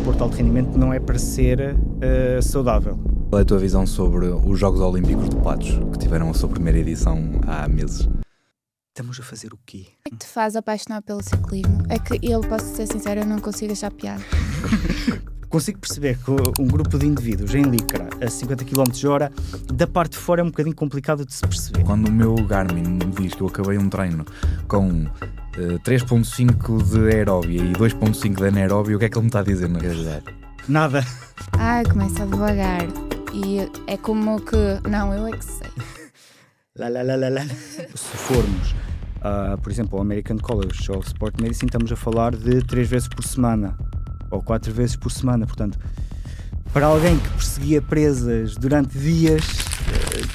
desporto de alto rendimento não é para ser saudável. Qual é a tua visão sobre os Jogos Olímpicos de Patos, que tiveram a sua primeira edição há meses? Estamos a fazer o quê? O que te faz apaixonar pelo ciclismo? É que eu, posso ser sincera, eu não consigo achar piada. Consigo perceber que um grupo de indivíduos em licra a 50 km/h, da parte de fora é um bocadinho complicado de se perceber. Quando o meu Garmin me diz que eu acabei um treino com 3.5 de aeróbia e 2.5 de anaeróbia, o que é que ele me está a dizer na realidade? Nada. Começa devagar. E é como que... Não, eu é que sei. Se formos, por exemplo, ao American College of Sport Medicine, estamos a falar de 3 vezes por semana. Ou 4 vezes por semana, portanto, para alguém que perseguia presas durante dias,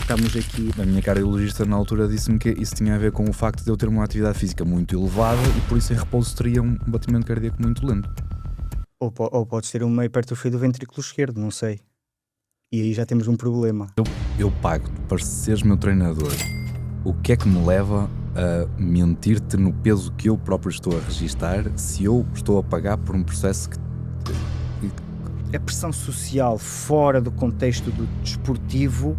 estamos aqui. A minha cardiologista na altura disse-me que isso tinha a ver com o facto de eu ter uma atividade física muito elevada e por isso em repouso teria um batimento cardíaco muito lento. Ou podes ter uma hipertrofia do ventrículo esquerdo, não sei. E aí já temos um problema. Eu pago para seres meu treinador. O que é que me leva a mentir-te no peso que eu próprio estou a registar se eu estou a pagar por um processo que... A pressão social fora do contexto do desportivo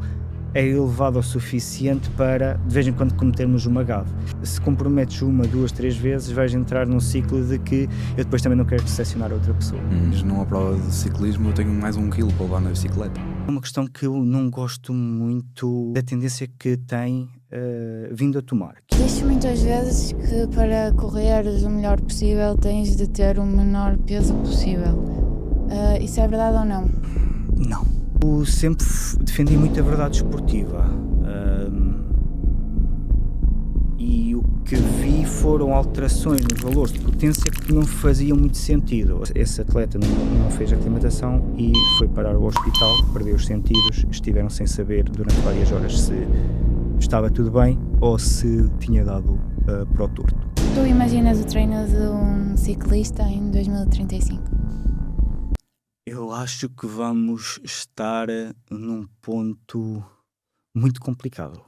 é elevada o suficiente para, de vez em quando, cometermos uma gafe. Se comprometes 1, 2, 3 vezes, vais entrar num ciclo de que eu depois também não quero decepcionar a outra pessoa. Mas numa prova de ciclismo eu tenho mais 1 quilo para levar na bicicleta. É uma questão que eu não gosto muito da tendência que tem vindo a tomar. Diz-se muitas vezes que para correres o melhor possível tens de ter o menor peso possível. Isso é verdade ou não? Não. Eu sempre defendi muito a verdade esportiva. E o que vi foram alterações nos valores de potência que não faziam muito sentido. Esse atleta não fez aclimatação e foi parar ao hospital, perdeu os sentidos, estiveram sem saber durante várias horas se estava tudo bem ou se tinha dado para o torto. Tu imaginas o treino de um ciclista em 2035? Eu acho que vamos estar num ponto muito complicado.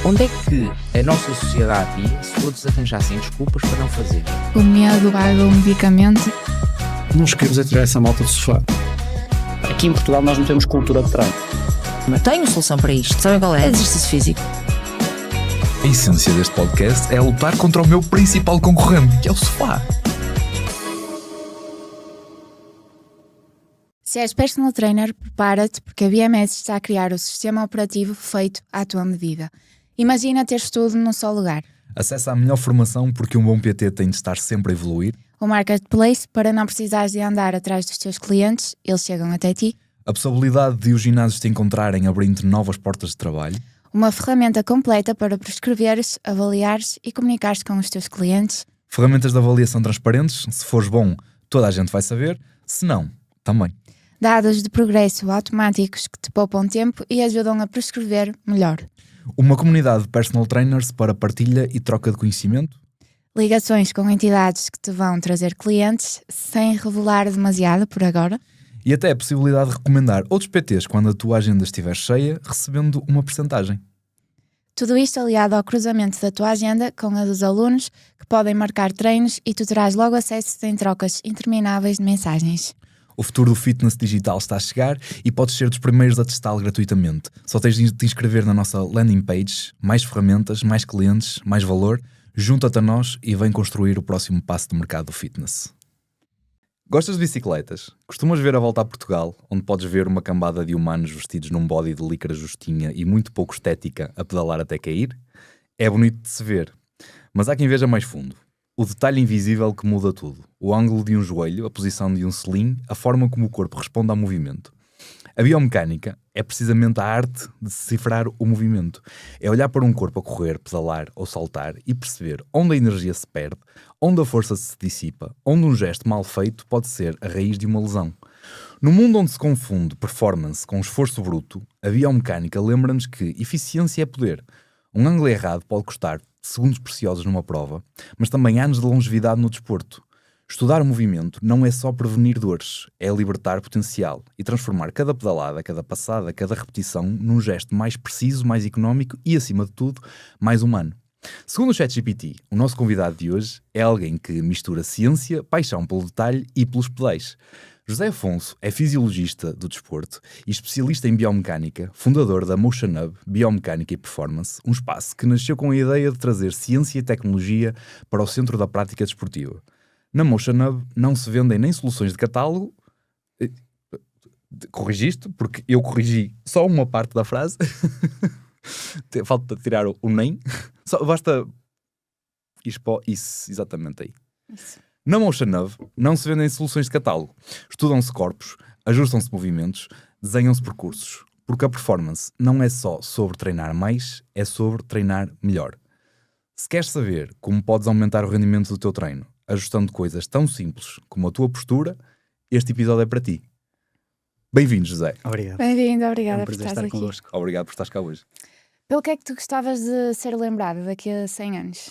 Onde é que a nossa sociedade ia se todos arranjassem desculpas para não fazer? O medo paga o medicamento. Não nos queremos tirar essa malta do sofá. Aqui em Portugal nós não temos cultura de treino. Tenho solução para isto, sabem qual é? Exercício físico. A essência deste podcast é lutar contra o meu principal concorrente, que é o sofá. Se és personal trainer, prepara-te porque a BMS está a criar o sistema operativo feito à tua medida. Imagina teres tudo num só lugar. Acessa a melhor formação porque um bom PT tem de estar sempre a evoluir. O Marketplace para não precisares de andar atrás dos teus clientes, eles chegam até ti. A possibilidade de os ginásios te encontrarem abrindo novas portas de trabalho. Uma ferramenta completa para prescreveres, avaliares e comunicares com os teus clientes. Ferramentas de avaliação transparentes. Se fores bom, toda a gente vai saber. Se não, também. Dados de progresso automáticos que te poupam tempo e ajudam a prescrever melhor. Uma comunidade de personal trainers para partilha e troca de conhecimento. Ligações com entidades que te vão trazer clientes sem revelar demasiado por agora. E até a possibilidade de recomendar outros PTs quando a tua agenda estiver cheia, recebendo uma percentagem. Tudo isto aliado ao cruzamento da tua agenda com a dos alunos que podem marcar treinos e tu terás logo acesso em trocas intermináveis de mensagens. O futuro do fitness digital está a chegar e podes ser dos primeiros a testá-lo gratuitamente. Só tens de te inscrever na nossa landing page, mais ferramentas, mais clientes, mais valor. Junta-te a nós e vem construir o próximo passo do mercado do fitness. Gostas de bicicletas? Costumas ver a volta a Portugal, onde podes ver uma cambada de humanos vestidos num body de licra justinha e muito pouco estética a pedalar até cair? É bonito de se ver, mas há quem veja mais fundo. O detalhe invisível que muda tudo. O ângulo de um joelho, a posição de um selim, a forma como o corpo responde ao movimento. A biomecânica é precisamente a arte de decifrar o movimento. É olhar para um corpo a correr, pedalar ou saltar e perceber onde a energia se perde, onde a força se dissipa, onde um gesto mal feito pode ser a raiz de uma lesão. No mundo onde se confunde performance com esforço bruto, a biomecânica lembra-nos que eficiência é poder. Um ângulo errado pode custar segundos preciosos numa prova, mas também anos de longevidade no desporto. Estudar o movimento não é só prevenir dores, é libertar potencial e transformar cada pedalada, cada passada, cada repetição num gesto mais preciso, mais económico e, acima de tudo, mais humano. Segundo o ChatGPT, o nosso convidado de hoje é alguém que mistura ciência, paixão pelo detalhe e pelos pedais. José Afonso é fisiologista do desporto e especialista em biomecânica, fundador da Motion Hub Biomecânica e Performance, um espaço que nasceu com a ideia de trazer ciência e tecnologia para o centro da prática desportiva. Na Motion Hub não se vendem nem soluções de catálogo. Corrigiste, porque eu corrigi só uma parte da frase. Falta tirar o nem. Só basta isso, exatamente aí. Isso. Na Motion Hub não se vendem soluções de catálogo. Estudam-se corpos, ajustam-se movimentos, desenham-se percursos. Porque a performance não é só sobre treinar mais, é sobre treinar melhor. Se queres saber como podes aumentar o rendimento do teu treino, ajustando coisas tão simples como a tua postura, este episódio é para ti. Bem-vindo, José. Obrigado. Bem-vindo, É obrigada um por prazer estares estar aqui. convosco. Obrigado por estares cá hoje. Pelo que é que tu gostavas de ser lembrado daqui a 100 anos?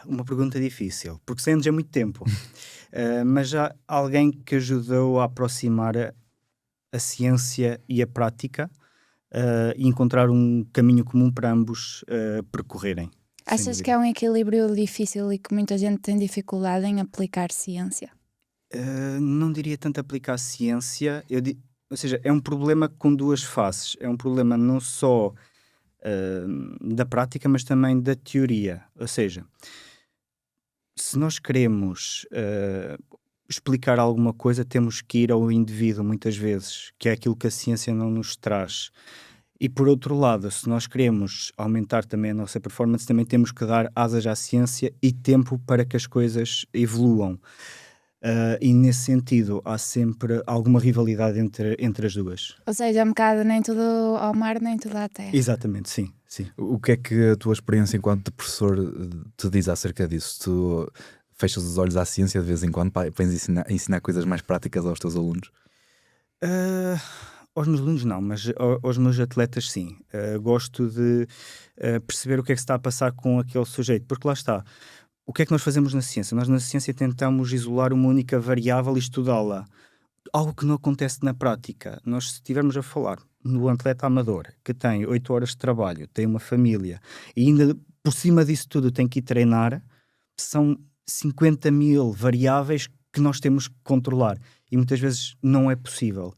Uma pergunta difícil, porque 100 anos é muito tempo. Mas já alguém que ajudou a aproximar a ciência e a prática e encontrar um caminho comum para ambos percorrerem. Achas que é um equilíbrio difícil e que muita gente tem dificuldade em aplicar ciência? Não diria tanto aplicar ciência, ou seja, é um problema com duas faces. É um problema não só da prática, mas também da teoria. Ou seja, se nós queremos explicar alguma coisa, temos que ir ao indivíduo muitas vezes, que é aquilo que a ciência não nos traz. E por outro lado, se nós queremos aumentar também a nossa performance, também temos que dar asas à ciência e tempo para que as coisas evoluam. E nesse sentido há sempre alguma rivalidade entre as duas. Ou seja, é um bocado nem tudo ao mar, nem tudo à terra. Exatamente, sim. O que é que a tua experiência enquanto professor te diz acerca disso? Tu fechas os olhos à ciência de vez em quando para ensinar coisas mais práticas aos teus alunos? Aos meus alunos não, mas aos meus atletas sim. Gosto de perceber o que é que se está a passar com aquele sujeito, porque lá está. O que é que nós fazemos na ciência? Nós na ciência tentamos isolar uma única variável e estudá-la. Algo que não acontece na prática. Nós, se estivermos a falar no atleta amador, que tem 8 horas de trabalho, tem uma família, e ainda por cima disso tudo tem que ir treinar, são 50 mil variáveis que nós temos que controlar. E muitas vezes não é possível.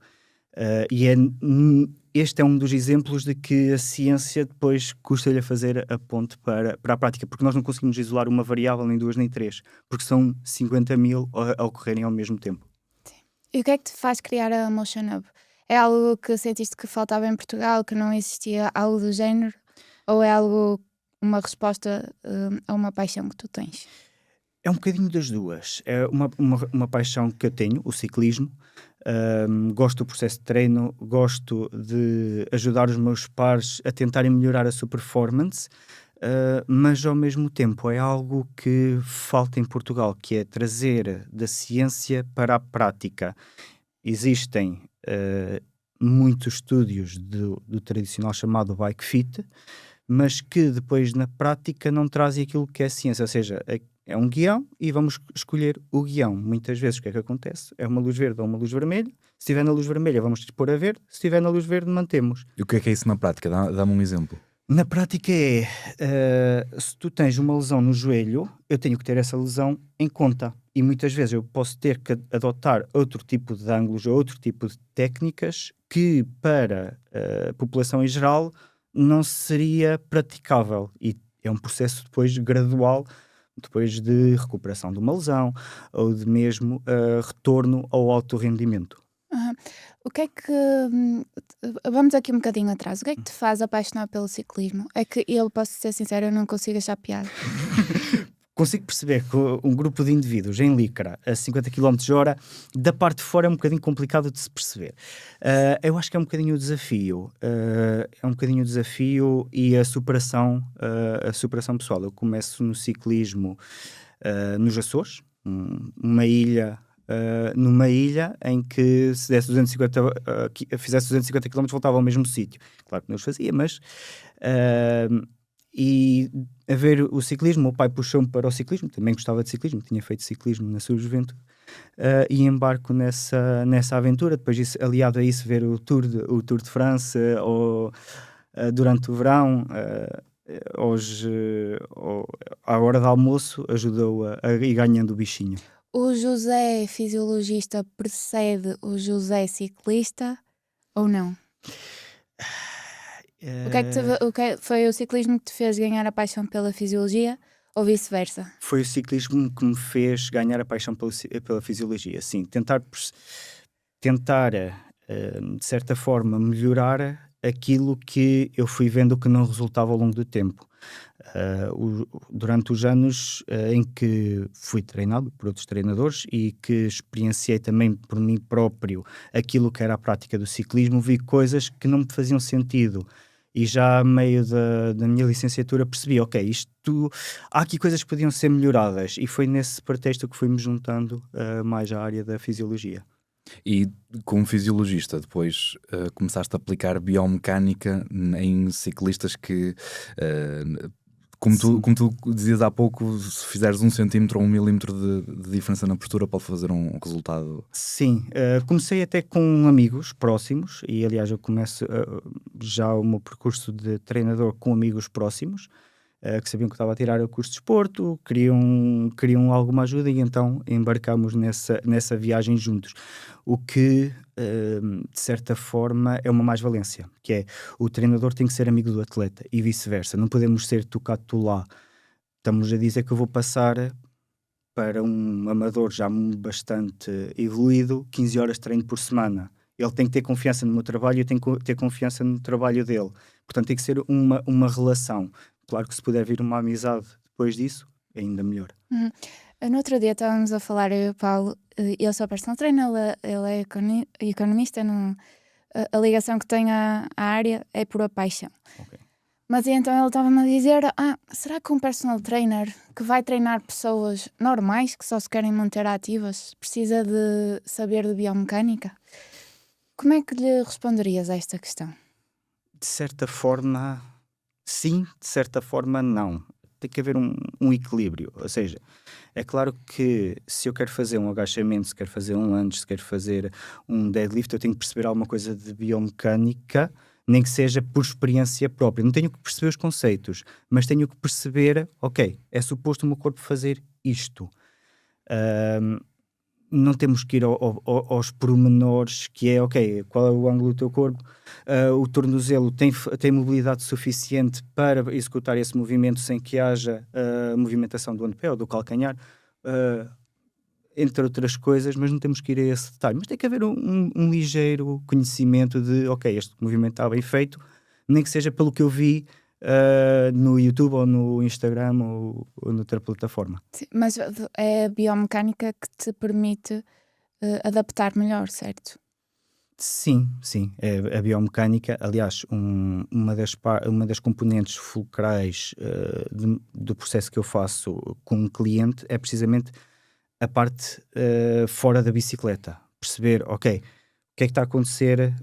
Este é um dos exemplos de que a ciência depois custa-lhe a fazer a ponte para a prática, porque nós não conseguimos isolar uma variável, nem duas, nem três, porque são 50 mil a ocorrerem ao mesmo tempo. Sim. E o que é que te faz criar a Motion Hub? É algo que sentiste que faltava em Portugal, que não existia algo do género? Ou é algo, uma resposta a uma paixão que tu tens? É um bocadinho das duas. É uma paixão que eu tenho, o ciclismo. Gosto do processo de treino, gosto de ajudar os meus pares a tentarem melhorar a sua performance, mas ao mesmo tempo é algo que falta em Portugal, que é trazer da ciência para a prática. Existem muitos estudos do tradicional chamado bike fit, mas que depois na prática não trazem aquilo que é ciência, ou seja, é um guião e vamos escolher o guião. Muitas vezes o que é que acontece? É uma luz verde ou uma luz vermelha. Se estiver na luz vermelha vamos dispor a verde, se estiver na luz verde mantemos. E o que é isso na prática? Dá-me um exemplo. Na prática se tu tens uma lesão no joelho, eu tenho que ter essa lesão em conta. E muitas vezes eu posso ter que adotar outro tipo de ângulos ou outro tipo de técnicas que para a população em geral não seria praticável. E é um processo depois gradual, depois de recuperação de uma lesão ou de mesmo retorno ao alto rendimento. O que é que... Vamos aqui um bocadinho atrás. O que é que te faz apaixonar pelo ciclismo? É que eu, posso ser sincero, eu não consigo achar piada. Consigo perceber que um grupo de indivíduos em licra a 50 km/h, da parte de fora é um bocadinho complicado de se perceber. Eu acho que é um bocadinho o desafio. É um bocadinho o desafio e a superação pessoal. Eu começo no ciclismo nos Açores, numa ilha em que se desse 250, fizesse 250 km voltava ao mesmo sítio. Claro que não os fazia, mas... E a ver o ciclismo, o meu pai puxou-me para o ciclismo, também gostava de ciclismo, tinha feito ciclismo na sua juventude, e embarco nessa aventura. Depois disso, aliado a isso, ver o Tour de France durante o verão, hoje, à hora do almoço, ajudou a ir ganhando o bichinho. O José fisiologista precede o José ciclista ou não? O que foi o ciclismo que te fez ganhar a paixão pela fisiologia ou vice-versa? Foi o ciclismo que me fez ganhar a paixão pela fisiologia. Sim, tentar de certa forma, melhorar aquilo que eu fui vendo que não resultava ao longo do tempo. Durante os anos em que fui treinado por outros treinadores e que experienciei também por mim próprio aquilo que era a prática do ciclismo, vi coisas que não me faziam sentido. E já a meio da minha licenciatura percebi, ok, há aqui coisas que podiam ser melhoradas, e foi nesse pretexto que fui-me juntando mais à área da fisiologia. E como fisiologista, depois começaste a aplicar biomecânica em ciclistas que, como tu dizias há pouco, se fizeres 1 centímetro ou 1 milímetro de diferença na postura, pode fazer um resultado. Sim, comecei até com amigos próximos, e aliás eu começo já o meu percurso de treinador com amigos próximos, que sabiam que eu estava a tirar o curso de desporto, queriam alguma ajuda, e então embarcámos nessa viagem juntos. O que, de certa forma, é uma mais-valência, que é o treinador tem que ser amigo do atleta e vice-versa. Não podemos ser tu cá, tu lá. Estamos a dizer que eu vou passar para um amador já bastante evoluído 15 horas de treino por semana. Ele tem que ter confiança no meu trabalho e eu tenho que ter confiança no trabalho dele. Portanto, tem que ser uma relação. Claro que se puder vir uma amizade depois disso, ainda melhor. No outro dia estávamos a falar, eu e o Paulo, eu sou personal trainer, ele é economista, a ligação que tem à área é por a paixão. Okay. Mas então ele estava-me a dizer, será que um personal trainer que vai treinar pessoas normais, que só se querem manter ativas, precisa de saber de biomecânica? Como é que lhe responderias a esta questão? De certa forma, sim, de certa forma, não. Tem que haver um equilíbrio. Ou seja, é claro que se eu quero fazer um agachamento, se quero fazer um lunge, se quero fazer um deadlift, eu tenho que perceber alguma coisa de biomecânica, nem que seja por experiência própria. Não tenho que perceber os conceitos, mas tenho que perceber, ok, é suposto o meu corpo fazer isto. Não temos que ir aos pormenores, que é, ok, qual é o ângulo do teu corpo, o tornozelo tem mobilidade suficiente para executar esse movimento sem que haja movimentação do antepé ou do calcanhar, entre outras coisas, mas não temos que ir a esse detalhe. Mas tem que haver um ligeiro conhecimento de, ok, este movimento está bem feito, nem que seja pelo que eu vi no YouTube ou no Instagram ou noutra plataforma. Sim, mas é a biomecânica que te permite adaptar melhor, certo? Sim, é a biomecânica. Aliás, uma das componentes fulcrais do processo que eu faço com um cliente é precisamente a parte fora da bicicleta. Perceber, ok, o que é que está a acontecer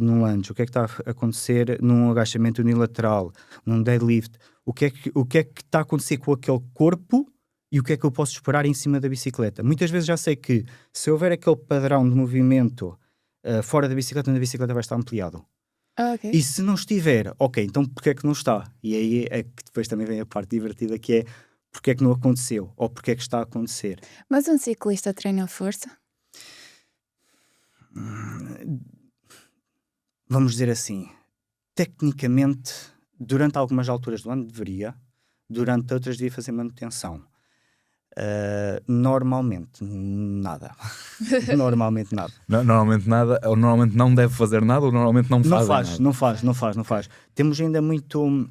num lunge? O que é que está a acontecer num agachamento unilateral? Num deadlift? O que é que está a acontecer com aquele corpo e o que é que eu posso esperar em cima da bicicleta? Muitas vezes já sei que se houver aquele padrão de movimento fora da bicicleta, na bicicleta vai estar ampliado. Okay. E se não estiver, ok, então porque é que não está? E aí é que depois também vem a parte divertida, que é porque é que não aconteceu ou porque é que está a acontecer. Mas um ciclista treina força? Vamos dizer assim, tecnicamente, durante algumas alturas do ano deveria, durante outras devia fazer manutenção. Normalmente nada. Normalmente nada. Normalmente nada, ou normalmente não deve fazer nada, ou normalmente não faz nada. Não faz. Temos ainda muito,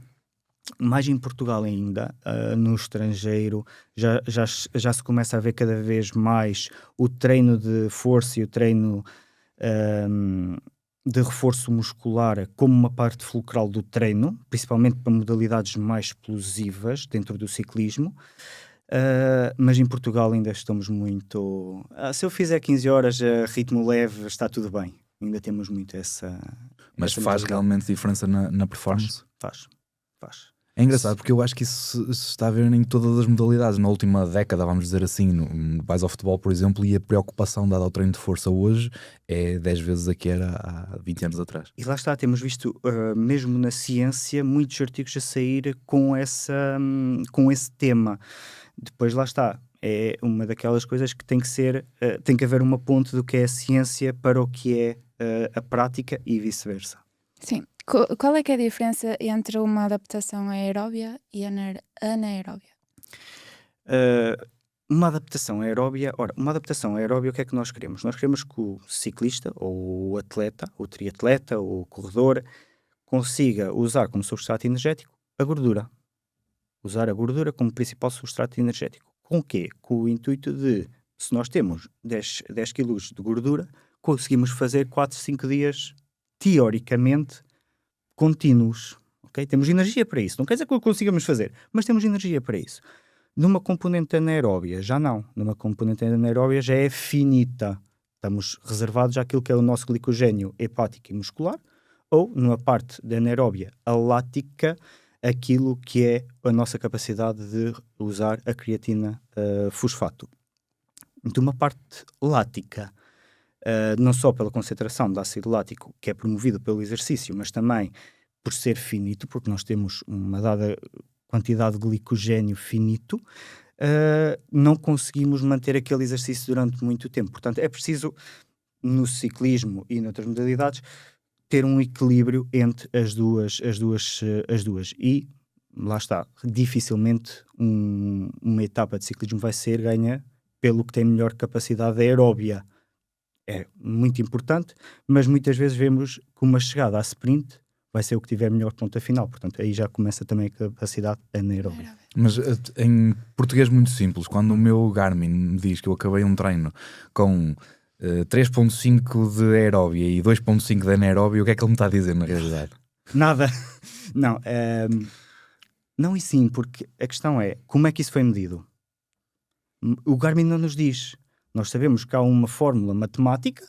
mais em Portugal ainda, no estrangeiro, já se começa a ver cada vez mais o treino de força e o treino de reforço muscular como uma parte fulcral do treino, principalmente para modalidades mais explosivas dentro do ciclismo. Mas em Portugal ainda estamos muito... se eu fizer 15 horas a ritmo leve, está tudo bem. Ainda temos muito essa... Mas faz realmente diferença na performance? Faz. É engraçado porque eu acho que isso se está a ver em todas as modalidades. Na última década, vamos dizer assim, vais ao futebol, por exemplo, e a preocupação dada ao treino de força hoje é 10 vezes a que era há 20 anos atrás. E lá está, temos visto, mesmo na ciência, muitos artigos a sair com esse tema. Depois lá está, é uma daquelas coisas que tem que haver uma ponte do que é a ciência para o que é a prática e vice-versa. Sim. Qual é que é a diferença entre uma adaptação aeróbia e anaeróbia? Uma adaptação aeróbia, o que é que nós queremos? Nós queremos que o ciclista, ou o atleta, o triatleta, ou o corredor, consiga usar como substrato energético a gordura. Usar a gordura como principal substrato energético. Com o quê? Com o intuito de, se nós temos 10 kg de gordura, conseguimos fazer 4, 5 dias, teoricamente, contínuos. Okay? Temos energia para isso. Não quer dizer que o consigamos fazer, mas temos energia para isso. Numa componente anaeróbia, já não. Numa componente anaeróbia já é finita. Estamos reservados àquilo que é o nosso glicogênio hepático e muscular, ou, numa parte da anaeróbia lática, aquilo que é a nossa capacidade de usar a creatina fosfato. De uma parte lática, não só pela concentração de ácido lático, que é promovido pelo exercício, mas também por ser finito, porque nós temos uma dada quantidade de glicogênio finito, não conseguimos manter aquele exercício durante muito tempo. Portanto, é preciso, no ciclismo e noutras modalidades, ter um equilíbrio entre as duas. E, lá está, dificilmente uma etapa de ciclismo vai ser ganha pelo que tem melhor capacidade aeróbia. É muito importante, mas muitas vezes vemos que uma chegada à sprint vai ser o que tiver melhor ponta final. Portanto, aí já começa também a capacidade anaeróbia. Mas em português muito simples, quando o meu Garmin me diz que eu acabei um treino com 3.5 de aeróbia e 2.5 de anaeróbia, o que é que ele me está a dizer na realidade? Nada. Não. Não e sim, porque a questão é, como é que isso foi medido? O Garmin não nos diz. Nós sabemos que há uma fórmula matemática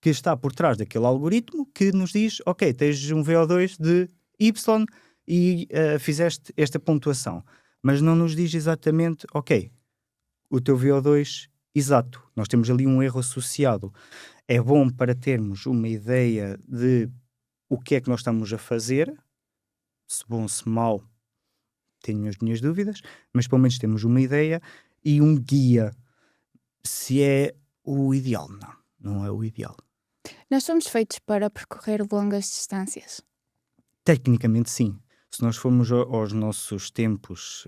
que está por trás daquele algoritmo que nos diz, ok, tens um VO2 de Y e fizeste esta pontuação. Mas não nos diz exatamente, ok, o teu VO2 exato. Nós temos ali um erro associado. É bom para termos uma ideia de o que é que nós estamos a fazer, se bom, se mau, tenho as minhas dúvidas, mas pelo menos temos uma ideia e um guia. Se é o ideal, não é o ideal. Nós somos feitos para percorrer longas distâncias? Tecnicamente sim. Se nós formos aos nossos tempos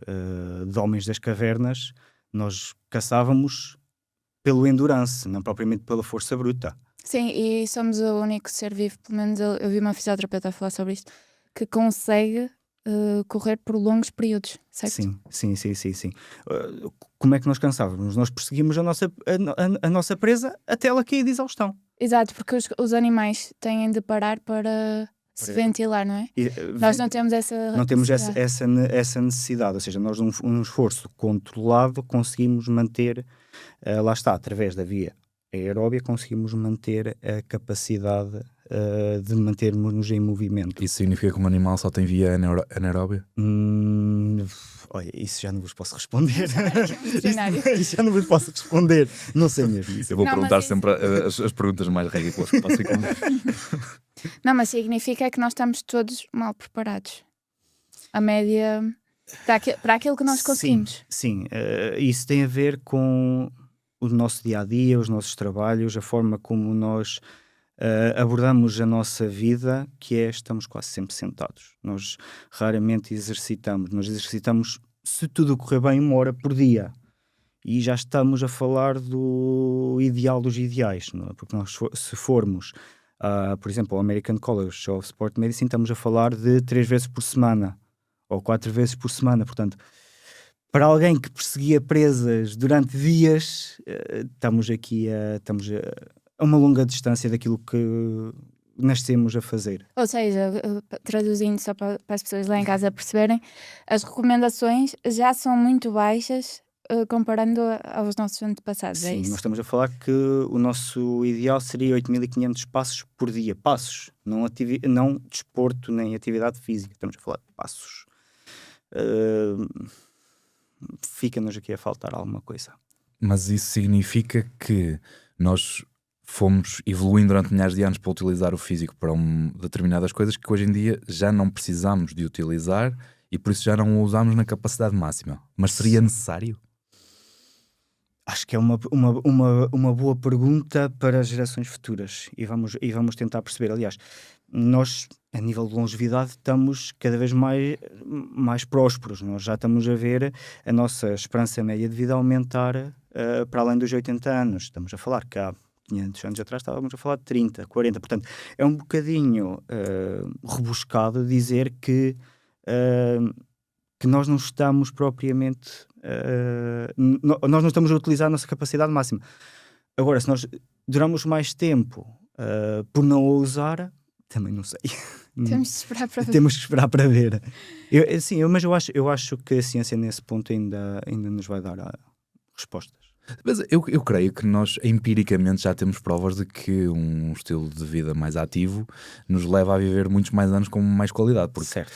de homens das cavernas, nós caçávamos pelo endurance, não propriamente pela força bruta. Sim, e somos o único ser vivo, pelo menos eu vi uma fisioterapeuta a falar sobre isto, que consegue correr por longos períodos, certo? Sim. Como é que nós cansávamos? Nós perseguimos a nossa presa até ela cair de exaustão. Exato, porque os animais têm de parar para se ventilar, não é? Nós não temos essa Não temos necessidade. essa necessidade, ou seja, nós num esforço controlado conseguimos manter, lá está, através da via aeróbia, conseguimos manter a capacidade de mantermos-nos em movimento. Isso significa que um animal só tem via anaeróbia? Olha, isso já não vos posso responder. Cenário. Isso já não vos posso responder. Não sei mesmo. Eu vou Não, perguntar mas sempre as perguntas mais ridículas que posso responder. Não, mas significa que nós estamos todos mal preparados. A média para aquilo que nós conseguimos. Sim. Isso tem a ver com o nosso dia-a-dia, os nossos trabalhos, a forma como nós abordamos a nossa vida, que é, estamos quase sempre sentados. Nós raramente exercitamos. Nós exercitamos, se tudo correr bem, 1 hora por dia. E já estamos a falar do ideal dos ideais, não é? Porque nós, se formos, por exemplo, ao American College of Sport Medicine, estamos a falar de 3 vezes por semana, ou 4 vezes por semana. Portanto, para alguém que perseguia presas durante dias, estamos a uma longa distância daquilo que nascemos a fazer. Ou seja, traduzindo só para as pessoas lá em casa perceberem, as recomendações já são muito baixas comparando aos nossos antepassados. Sim, é isso? nós estamos a falar que o nosso ideal seria 8.500 passos por dia. Passos, não desporto nem atividade física. Estamos a falar de passos. fica-nos aqui a faltar alguma coisa. Mas isso significa que nós fomos evoluindo durante milhares de anos para utilizar o físico para determinadas coisas que hoje em dia já não precisamos de utilizar e por isso já não o usamos na capacidade máxima. Mas seria necessário? Acho que é uma boa pergunta para as gerações futuras e vamos tentar perceber. Aliás, nós, a nível de longevidade, estamos cada vez mais prósperos. Nós já estamos a ver a nossa esperança média de vida aumentar para além dos 80 anos. Estamos a falar que há 500 anos atrás estávamos a falar de 30, 40. Portanto, é um bocadinho rebuscado dizer que nós não estamos propriamente... nós não estamos a utilizar a nossa capacidade máxima. Agora, se nós duramos mais tempo por não a usar, também não sei. Temos de esperar para ver. Temos que esperar para ver. Mas eu acho que a ciência nesse ponto ainda nos vai dar respostas. Mas eu creio que nós empiricamente já temos provas de que um estilo de vida mais ativo nos leva a viver muitos mais anos com mais qualidade. Porque Certo.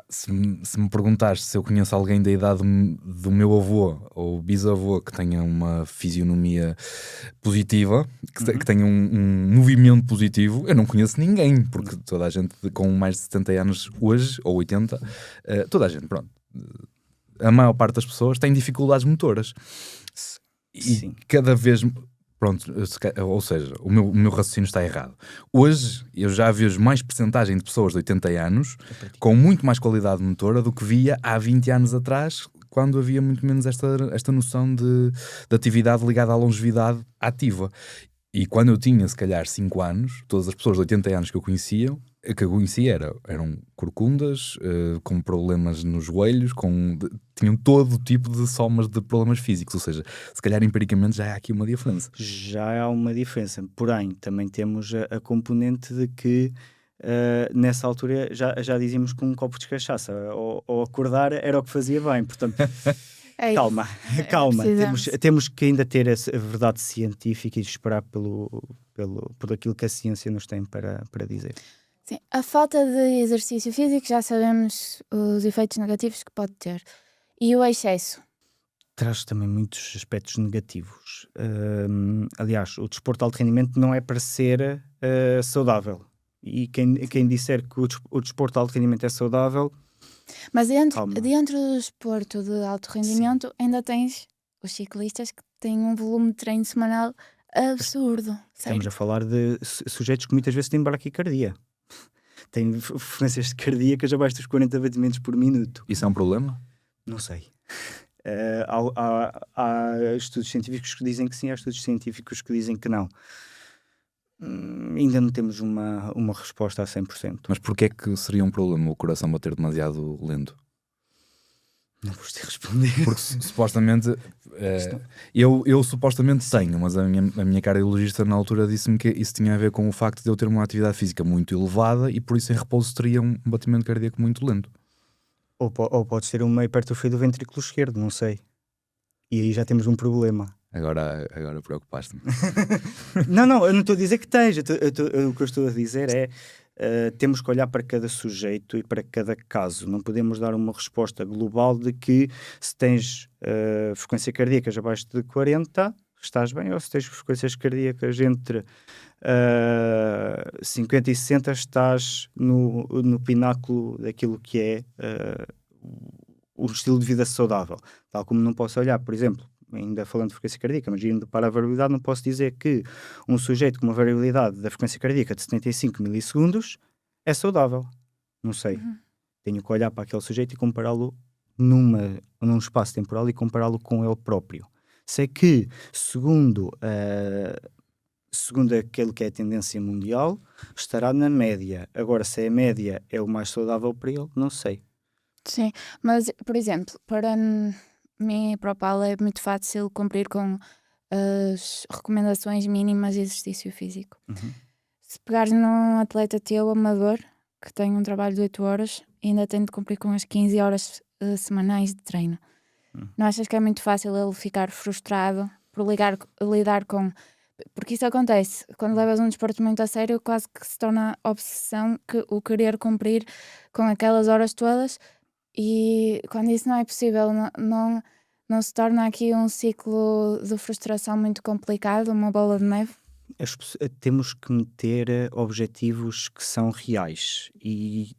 Se me perguntares se eu conheço alguém da idade do meu avô ou bisavô que tenha uma fisionomia positiva, que tenha um movimento positivo, eu não conheço ninguém, porque toda a gente com mais de 70 anos hoje, ou 80, toda a gente, pronto, a maior parte das pessoas tem dificuldades motoras. E Sim. cada vez... Pronto, ou seja, o meu raciocínio está errado. Hoje eu já vejo mais percentagem de pessoas de 80 anos com muito mais qualidade motora do que via há 20 anos atrás, quando havia muito menos esta noção de atividade ligada à longevidade ativa. E quando eu tinha, se calhar, 5 anos, todas as pessoas de 80 anos que eu conhecia eram corcundas, com problemas nos joelhos, tinham todo o tipo de somas de problemas físicos. Ou seja, se calhar empiricamente já há aqui uma diferença. Já há uma diferença, porém também temos a componente de que nessa altura já dizíamos que um copo de cachaça ou acordar era o que fazia bem, portanto calma, temos que ainda ter a verdade científica e esperar por aquilo que a ciência nos tem para dizer. Sim, a falta de exercício físico já sabemos os efeitos negativos que pode ter. E o excesso? Traz também muitos aspectos negativos. Aliás, o desporto de alto rendimento não é para ser saudável. E quem disser que o desporto de alto rendimento é saudável... Mas dentro do desporto de alto rendimento, ainda tens os ciclistas que têm um volume de treino semanal absurdo. Estamos a falar de sujeitos que muitas vezes têm bradicardia. Têm frequências cardíacas abaixo dos 40 batimentos por minuto. Isso é um problema? Não sei. Há estudos científicos que dizem que sim, há estudos científicos que dizem que não. Ainda não temos uma resposta a 100%. Mas porquê é que seria um problema o coração bater demasiado lento? Não vou te responder. Porque supostamente eu supostamente tenho, mas a minha cardiologista na altura disse-me que isso tinha a ver com o facto de eu ter uma atividade física muito elevada e por isso em repouso teria um batimento cardíaco muito lento. Ou podes ter uma hipertrofia do ventrículo esquerdo, não sei. E aí já temos um problema. Agora preocupaste-me. Não, eu não estou a dizer que tens. O que eu estou a dizer é temos que olhar para cada sujeito e para cada caso. Não podemos dar uma resposta global de que se tens frequência cardíacas abaixo de 40 estás bem, ou se tens frequências cardíacas entre 50 e 60 estás no pináculo daquilo que é o estilo de vida saudável. Tal como não posso olhar, por exemplo, ainda falando de frequência cardíaca, mas indo para a variabilidade, não posso dizer que um sujeito com uma variabilidade da frequência cardíaca de 75 milissegundos é saudável. Não sei. Tenho que olhar para aquele sujeito e compará-lo num espaço temporal e compará-lo com ele próprio. Sei que, segundo aquilo que é a tendência mundial, estará na média. Agora, se a média é o mais saudável para ele, não sei. Sim, mas, por exemplo, para mim e para o Paulo é muito fácil cumprir com as recomendações mínimas de exercício físico. Se pegares num atleta teu amador que tem um trabalho de 8 horas, ainda tem de cumprir com as 15 horas semanais de treino. Não achas que é muito fácil ele ficar frustrado por lidar com... Porque isso acontece, quando levas um desporto muito a sério, quase que se torna obsessão o querer cumprir com aquelas horas todas E quando isso não é possível, não se torna aqui um ciclo de frustração muito complicado, uma bola de neve? Temos que meter objetivos que são reais e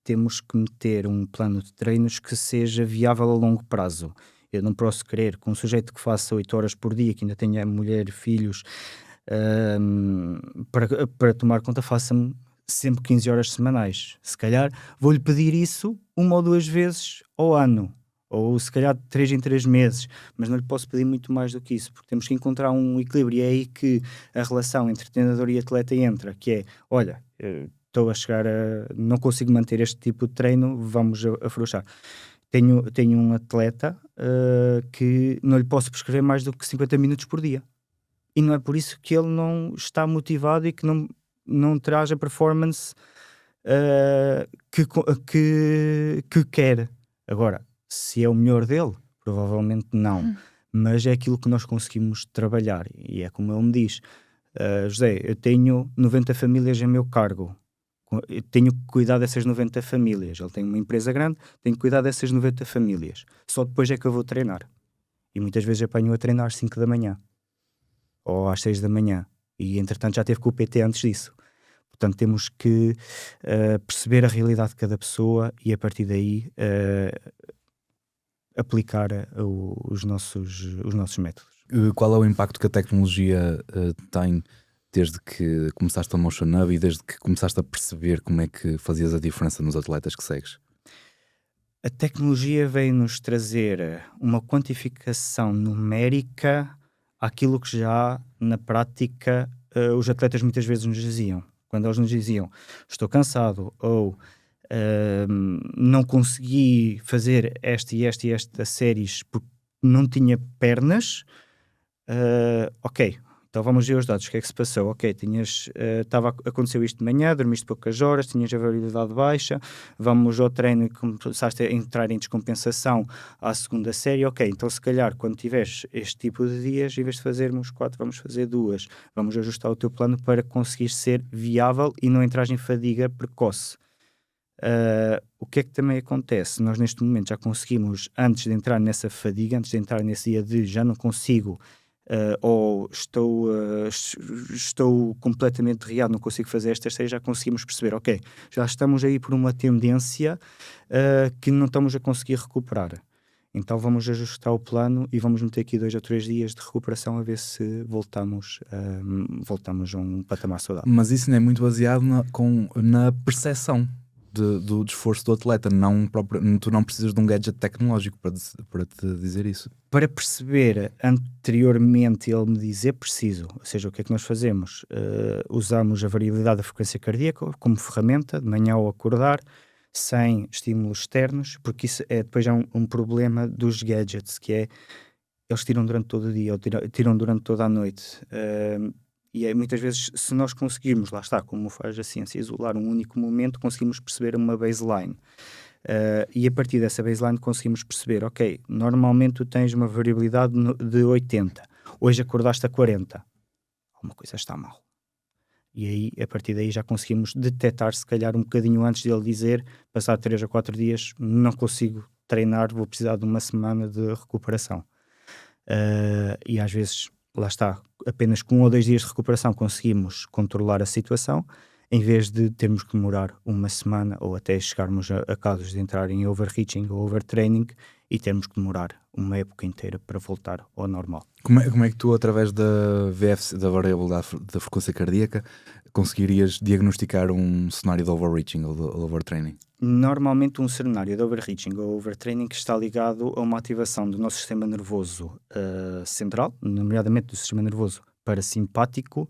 temos que meter um plano de treinos que seja viável a longo prazo. Eu não posso querer que um sujeito que faça 8 horas por dia, que ainda tenha mulher, filhos, para tomar conta, faça-me sempre 15 horas semanais. Se calhar vou-lhe pedir isso 1 ou 2 vezes ao ano, ou se calhar 3 em 3 meses, mas não lhe posso pedir muito mais do que isso, porque temos que encontrar um equilíbrio. E é aí que a relação entre treinador e atleta entra, que é, olha, estou a chegar a... não consigo manter este tipo de treino, vamos afrouxar. Tenho um atleta que não lhe posso prescrever mais do que 50 minutos por dia. E não é por isso que ele não está motivado e que não traz a performance que quer. Agora, se é o melhor dele, provavelmente não. Mas é aquilo que nós conseguimos trabalhar. E é como ele me diz, José, eu tenho 90 famílias em meu cargo. Eu tenho que cuidar dessas 90 famílias. Ele tem uma empresa grande, tenho que cuidar dessas 90 famílias. Só depois é que eu vou treinar. E muitas vezes apanho a treinar às 5 da manhã. Ou às 6 da manhã. E entretanto já teve com o PT antes disso. Portanto temos que perceber a realidade de cada pessoa e a partir daí aplicar os nossos métodos. Qual é o impacto que a tecnologia tem desde que começaste a Motion Hub e desde que começaste a perceber como é que fazias a diferença nos atletas que segues? A tecnologia veio-nos trazer uma quantificação numérica àquilo que já na prática os atletas muitas vezes nos diziam. Quando eles nos diziam, estou cansado ou não consegui fazer esta e esta séries porque não tinha pernas, ok, então vamos ver os dados, o que é que se passou? Ok, aconteceu isto de manhã, dormiste poucas horas, tinhas a variabilidade baixa, vamos ao treino e começaste a entrar em descompensação à segunda série, ok, então se calhar quando tiveres este tipo de dias, em vez de fazermos 4, vamos fazer 2, vamos ajustar o teu plano para conseguir ser viável e não entrar em fadiga precoce. O que é que também acontece? Nós neste momento já conseguimos, antes de entrar nessa fadiga, antes de entrar nesse dia de já não consigo ou estou completamente derriado, não consigo fazer estas séries, já conseguimos perceber, ok, já estamos aí por uma tendência que não estamos a conseguir recuperar. Então vamos ajustar o plano e vamos meter aqui 2 ou 3 dias de recuperação a ver se voltamos a um patamar saudável. Mas isso não é muito baseado na percepção do esforço do atleta, tu não precisas de um gadget tecnológico para te dizer isso. Para perceber anteriormente ele me dizer, preciso. Ou seja, o que é que nós fazemos? Usamos a variabilidade da frequência cardíaca como ferramenta, de manhã ao acordar, sem estímulos externos, porque isso depois já um problema dos gadgets, que é, eles tiram durante todo o dia, ou tiram durante toda a noite. E muitas vezes, se nós conseguirmos, lá está, como faz a ciência, isolar um único momento, conseguimos perceber uma baseline. E a partir dessa baseline conseguimos perceber, ok, normalmente tu tens uma variabilidade de 80, hoje acordaste a 40, alguma coisa está mal. E aí, a partir daí já conseguimos detectar, se calhar um bocadinho antes dele dizer, passar 3 a 4 dias, não consigo treinar, vou precisar de uma semana de recuperação. E às vezes, lá está, apenas com 1 ou 2 dias de recuperação conseguimos controlar a situação, em vez de termos que demorar uma semana ou até chegarmos a casos de entrar em overreaching ou overtraining e termos que demorar uma época inteira para voltar ao normal. Como é que tu, através da VFC, da variabilidade da frequência cardíaca, conseguirias diagnosticar um cenário de overreaching ou de overtraining? Normalmente um cenário de overreaching ou overtraining está ligado a uma ativação do nosso sistema nervoso central, nomeadamente do sistema nervoso parasimpático,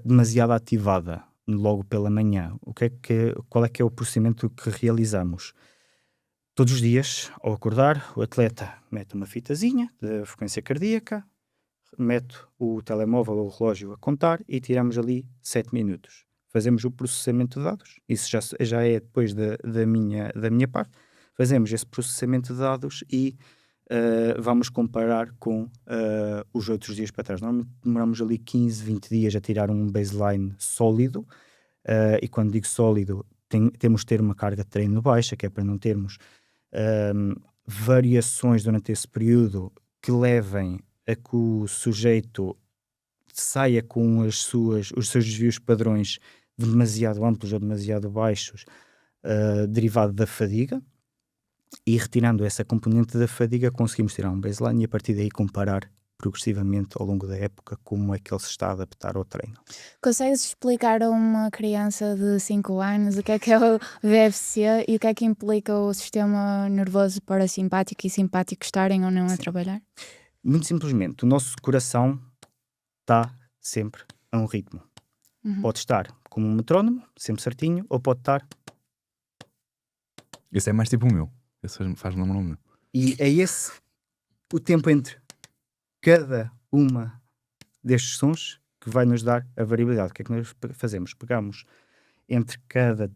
demasiado ativada logo pela manhã. Qual é que é o procedimento que realizamos? Todos os dias, ao acordar, o atleta mete uma fitazinha da frequência cardíaca, mete o telemóvel ou o relógio a contar e tiramos ali 7 minutos. Fazemos o processamento de dados, isso já é depois da minha parte. Fazemos esse processamento de dados e vamos comparar com os outros dias para trás. Normalmente demoramos ali 15, 20 dias a tirar um baseline sólido, e quando digo sólido, temos de ter uma carga de treino baixa, que é para não termos variações durante esse período que levem a que o sujeito saia com os seus desvios padrões demasiado amplos ou demasiado baixos, derivado da fadiga, e retirando essa componente da fadiga conseguimos tirar um baseline e a partir daí comparar progressivamente ao longo da época como é que ele se está a adaptar ao treino. Consegues explicar a uma criança de 5 anos o que é o VFC e o que é que implica o sistema nervoso parasimpático e simpático estarem ou não a trabalhar? Muito simplesmente, o nosso coração está sempre a um ritmo. Pode estar como um metrónomo, sempre certinho, ou pode estar... Esse é mais tipo o meu. Esse faz lembrar o meu. E é esse o tempo entre cada uma destes sons que vai nos dar a variabilidade. O que é que nós fazemos? Pegamos entre cada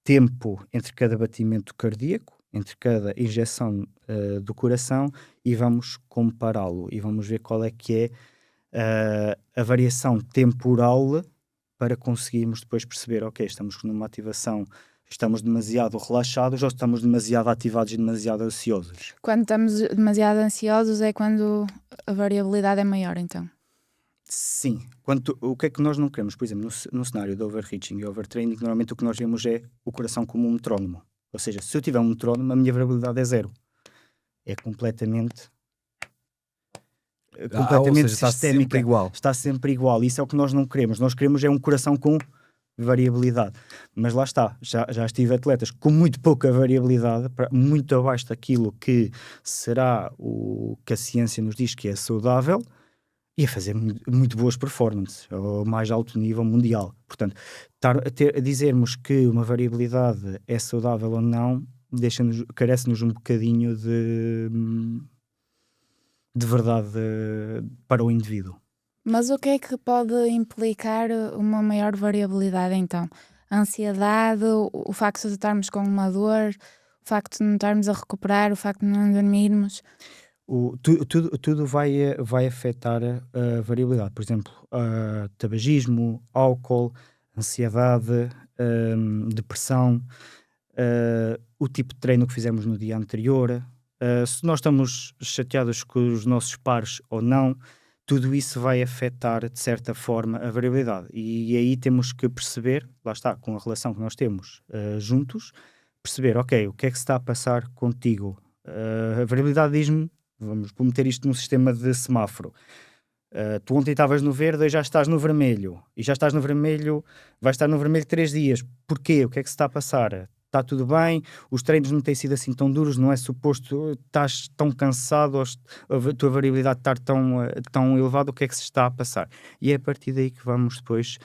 tempo, entre cada batimento cardíaco, entre cada injeção do coração e vamos compará-lo e vamos ver qual é que é a variação temporal para conseguirmos depois perceber, ok, estamos numa ativação, estamos demasiado relaxados ou estamos demasiado ativados e demasiado ansiosos. Quando estamos demasiado ansiosos é quando a variabilidade é maior, então? Sim. O que é que nós não queremos? Por exemplo, no cenário de overreaching e overtraining, normalmente o que nós vemos é o coração como um metrónomo. Ou seja, se eu tiver um metrónomo, a minha variabilidade é 0. É completamente Ou seja, está sistémica. sempre igual. Está sempre igual. Isso é o que nós não queremos. Nós queremos é um coração com variabilidade. Mas lá está. Já estive atletas com muito pouca variabilidade, muito abaixo daquilo que será o que a ciência nos diz que é saudável, e a fazer muito boas performances ao mais alto nível mundial. Portanto, a dizermos que uma variabilidade é saudável ou não carece-nos um bocadinho de verdade para o indivíduo. Mas o que é que pode implicar uma maior variabilidade, então? A ansiedade, o facto de estarmos com uma dor, o facto de não estarmos a recuperar, o facto de não dormirmos? Tudo vai afetar a variabilidade. Por exemplo, tabagismo, álcool, ansiedade, depressão, o tipo de treino que fizemos no dia anterior, se nós estamos chateados com os nossos pares ou não, tudo isso vai afetar de certa forma a variabilidade. E aí temos que perceber, lá está, com a relação que nós temos juntos, perceber, ok, o que é que se está a passar contigo? A variabilidade diz-me, vamos meter isto num sistema de semáforo. Tu ontem estavas no verde, hoje já estás no vermelho. E já estás no vermelho, vais estar no vermelho 3 dias. Porquê? O que é que se está a passar? Está tudo bem? Os treinos não têm sido assim tão duros? Não é suposto estás tão cansado ou a tua variabilidade estar tão elevada? O que é que se está a passar? E é a partir daí que vamos depois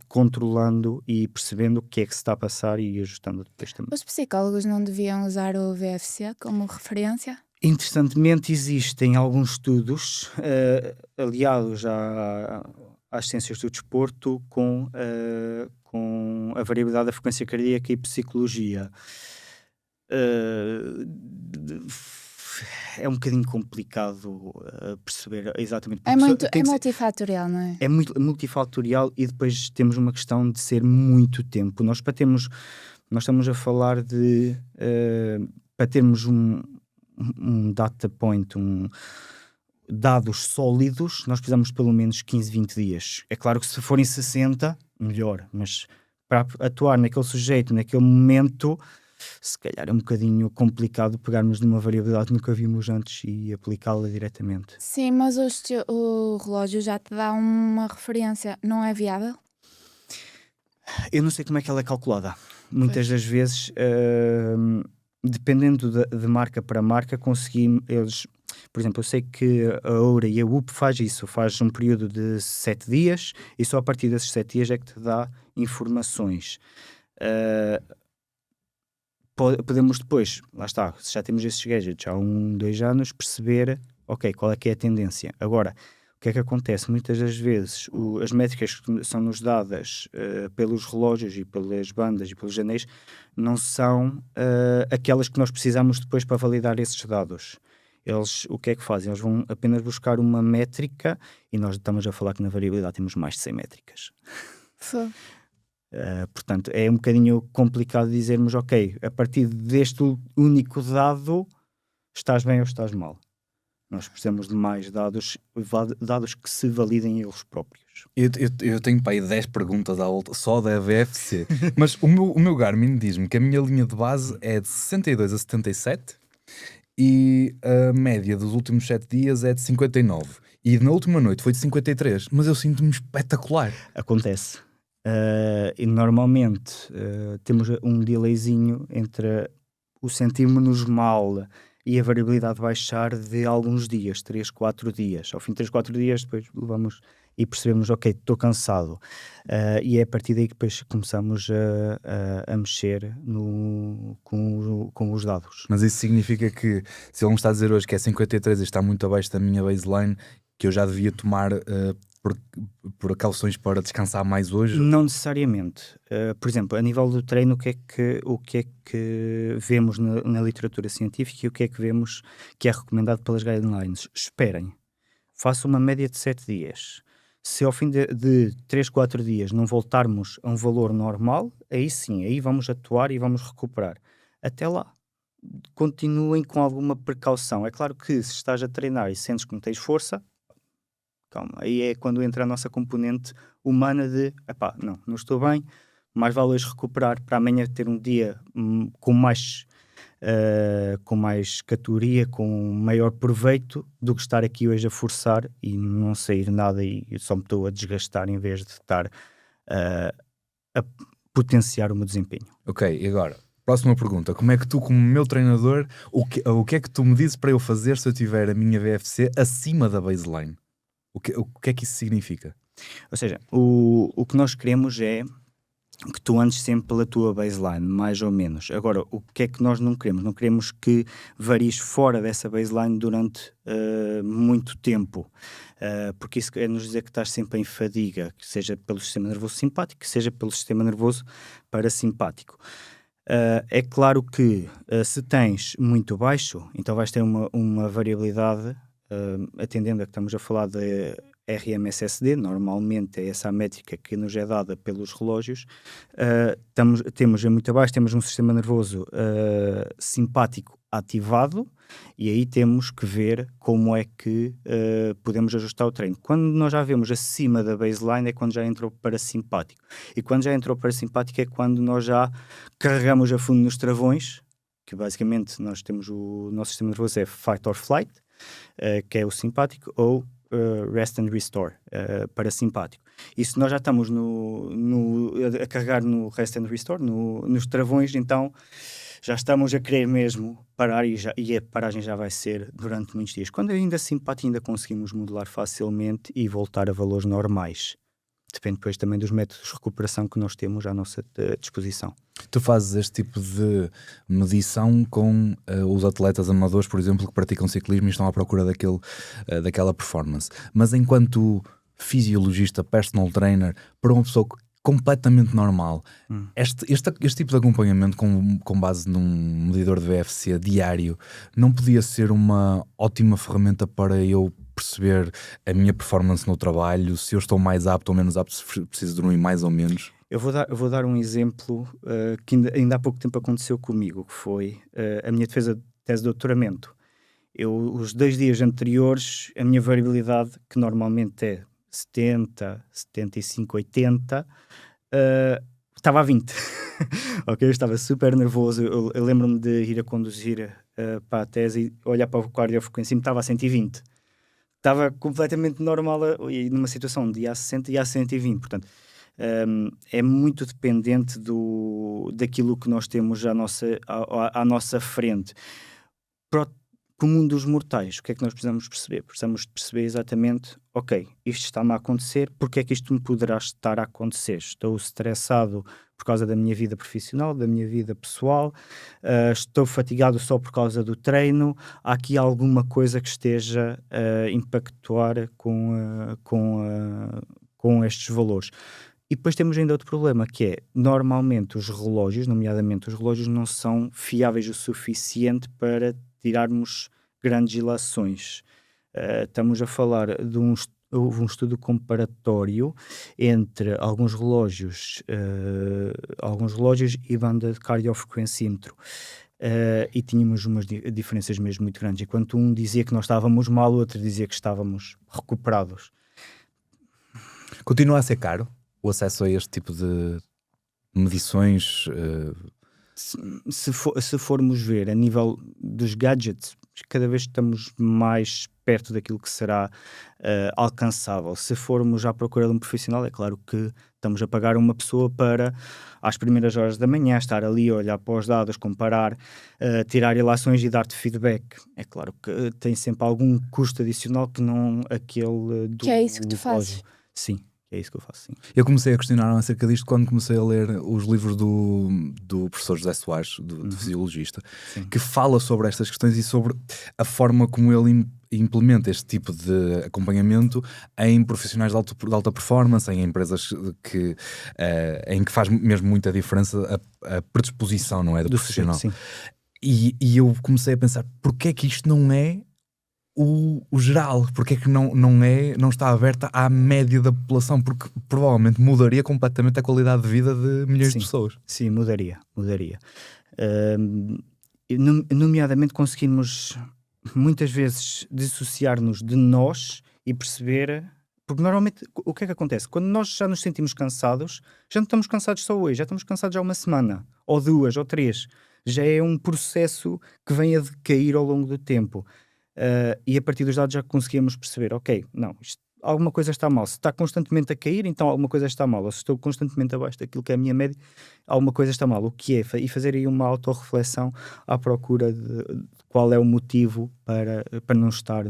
controlando e percebendo o que é que se está a passar e ajustando depois também. Os psicólogos não deviam usar o VFC como referência? Interessantemente, existem alguns estudos aliados às ciências do desporto com a variabilidade da frequência cardíaca e psicologia. É um bocadinho complicado perceber exatamente. É multifatorial, não é? É muito multifatorial e depois temos uma questão de ser muito tempo. Nós estamos a falar de para termos um data point, dados sólidos, nós precisamos de pelo menos 15, 20 dias. É claro que se forem 60, melhor, mas para atuar naquele sujeito, naquele momento, se calhar é um bocadinho complicado pegarmos numa variabilidade que nunca vimos antes e aplicá-la diretamente. Sim, mas o relógio já te dá uma referência, não é viável? Eu não sei como é que ela é calculada. Muitas das vezes, dependendo de marca para marca, eles... Por exemplo, eu sei que a Oura e a UP faz isso, faz um período de 7 dias e só a partir desses 7 dias é que te dá informações. Podemos depois, lá está, se já temos esses gadgets há 2 anos, perceber, ok, qual é que é a tendência. Agora, o que é que acontece? Muitas das vezes as métricas que são-nos dadas pelos relógios e pelas bandas e pelos anéis não são aquelas que nós precisamos depois para validar esses dados. Eles, o que é que fazem? Eles vão apenas buscar uma métrica e nós estamos a falar que na variabilidade temos mais de 100 métricas. Portanto, é um bocadinho complicado dizermos, ok, a partir deste único dado, estás bem ou estás mal. Nós precisamos de mais dados que se validem eles próprios. Eu tenho para aí 10 perguntas à volta só da VFC, mas o meu Garmin diz-me que a minha linha de base é de 62 a 77 e a média dos últimos 7 dias é de 59. E na última noite foi de 53, mas eu sinto-me espetacular. Acontece. E normalmente temos um delayzinho entre o sentirmos-nos mal e a variabilidade baixar de alguns dias, 3, 4 dias. Ao fim de 3, 4 dias, depois levamos e percebemos, ok, estou cansado. E é a partir daí que depois começamos a mexer com os dados. Mas isso significa que, se ele me está a dizer hoje que é 53 e está muito abaixo da minha baseline, que eu já devia tomar precauções para descansar mais hoje? Não necessariamente. Por exemplo, a nível do treino, o que é que vemos na literatura científica e o que é que vemos que é recomendado pelas guidelines? Esperem. Façam uma média de 7 dias. Se ao fim de 3, 4 dias não voltarmos a um valor normal, aí sim, aí vamos atuar e vamos recuperar. Até lá, continuem com alguma precaução. É claro que se estás a treinar e sentes que não tens força, calma, aí é quando entra a nossa componente humana de, não estou bem, mais vale hoje recuperar para amanhã ter um dia com mais categoria, com maior proveito, do que estar aqui hoje a forçar e não sair nada e eu só me estou a desgastar em vez de estar a potenciar o meu desempenho. Ok, e agora, próxima pergunta. Como é que tu, como meu treinador, o que é que tu me dizes para eu fazer se eu tiver a minha VFC acima da baseline? O que é que isso significa? Ou seja, o que nós queremos é que tu andes sempre pela tua baseline, mais ou menos. Agora, o que é que nós não queremos? Não queremos que varies fora dessa baseline durante muito tempo, porque isso quer nos dizer que estás sempre em fadiga, que seja pelo sistema nervoso simpático, que seja pelo sistema nervoso parasimpático. É claro que se tens muito baixo, então vais ter uma variabilidade, atendendo a que estamos a falar de RMSSD, normalmente é essa a métrica que nos é dada pelos relógios. Temos muito abaixo, temos um sistema nervoso simpático ativado e aí temos que ver como é que podemos ajustar o treino. Quando nós já vemos acima da baseline é quando já entrou o parasimpático. E quando já entrou o parasimpático é quando nós já carregamos a fundo nos travões, que basicamente nós temos o nosso sistema nervoso é fight or flight, que é o simpático, ou rest and restore, parasimpático. E se nós já estamos a carregar no rest and restore, nos travões, então já estamos a querer mesmo parar e a paragem já vai ser durante muitos dias. Quando ainda simpático ainda conseguimos modular facilmente e voltar a valores normais. Depende depois também dos métodos de recuperação que nós temos à nossa disposição. Tu fazes este tipo de medição com os atletas amadores, por exemplo, que praticam ciclismo e estão à procura daquela performance. Mas enquanto fisiologista, personal trainer, para uma pessoa completamente normal, este tipo de acompanhamento com base num medidor de VFC diário não podia ser uma ótima ferramenta para eu perceber a minha performance no trabalho, se eu estou mais apto ou menos apto, se preciso dormir mais ou menos? Eu vou dar um exemplo que ainda há pouco tempo aconteceu comigo, que foi a minha defesa de tese de doutoramento. Os 2 dias anteriores, a minha variabilidade, que normalmente é 70, 75, 80, estava a 20. Ok, eu estava super nervoso. Eu lembro-me de ir a conduzir para a tese e olhar para o cardiofrequência e me estava a 120. Estava completamente normal e numa situação de ia a 60 e a 120, portanto é muito dependente daquilo que nós temos à nossa frente. Para o mundo dos mortais, o que é que nós precisamos perceber? Precisamos perceber exatamente, ok, isto está-me a acontecer, porque é que isto me poderá estar a acontecer? Estou estressado por causa da minha vida profissional, da minha vida pessoal, estou fatigado só por causa do treino, há aqui alguma coisa que esteja a impactuar com estes valores. E depois temos ainda outro problema, que é, normalmente os relógios, nomeadamente os relógios, não são fiáveis o suficiente para tirarmos grandes ilações. Estamos a falar de houve um estudo comparatório entre alguns relógios e banda de cardiofrequencímetro. E tínhamos umas diferenças mesmo muito grandes. Enquanto um dizia que nós estávamos mal, o outro dizia que estávamos recuperados. Continua a ser caro o acesso a este tipo de medições? Se formos ver a nível dos gadgets, cada vez estamos mais perto daquilo que será alcançável. Se formos à procura de um profissional, é claro que estamos a pagar uma pessoa para, às primeiras horas da manhã, estar ali a olhar para os dados, comparar, tirar ilações e dar-te feedback. É claro que tem sempre algum custo adicional que não aquele do Que é isso que tu relógio. fazes? Sim, é isso que eu faço, sim. Eu comecei a questionar acerca disto quando comecei a ler os livros do professor José Soares, do fisiologista, Sim. que fala sobre estas questões e sobre a forma como ele implementa este tipo de acompanhamento em profissionais de alta performance, em empresas em que faz mesmo muita diferença a predisposição, não é, do profissional. Sim. E eu comecei a pensar, porque é que isto não é o geral? Porque é que não está aberta à média da população? Porque provavelmente mudaria completamente a qualidade de vida de milhões de pessoas. Sim, mudaria. Nomeadamente conseguimos muitas vezes dissociar-nos de nós e perceber, porque normalmente o que é que acontece? Quando nós já nos sentimos cansados, já não estamos cansados só hoje, já estamos cansados há uma semana, ou 2, ou 3. Já é um processo que vem a decair ao longo do tempo. E a partir dos dados já conseguimos perceber, ok, não, alguma coisa está mal. Se está constantemente a cair, então alguma coisa está mal. Ou se estou constantemente abaixo daquilo que é a minha média, alguma coisa está mal. O que é? E fazer aí uma autorreflexão à procura de qual é o motivo para não estar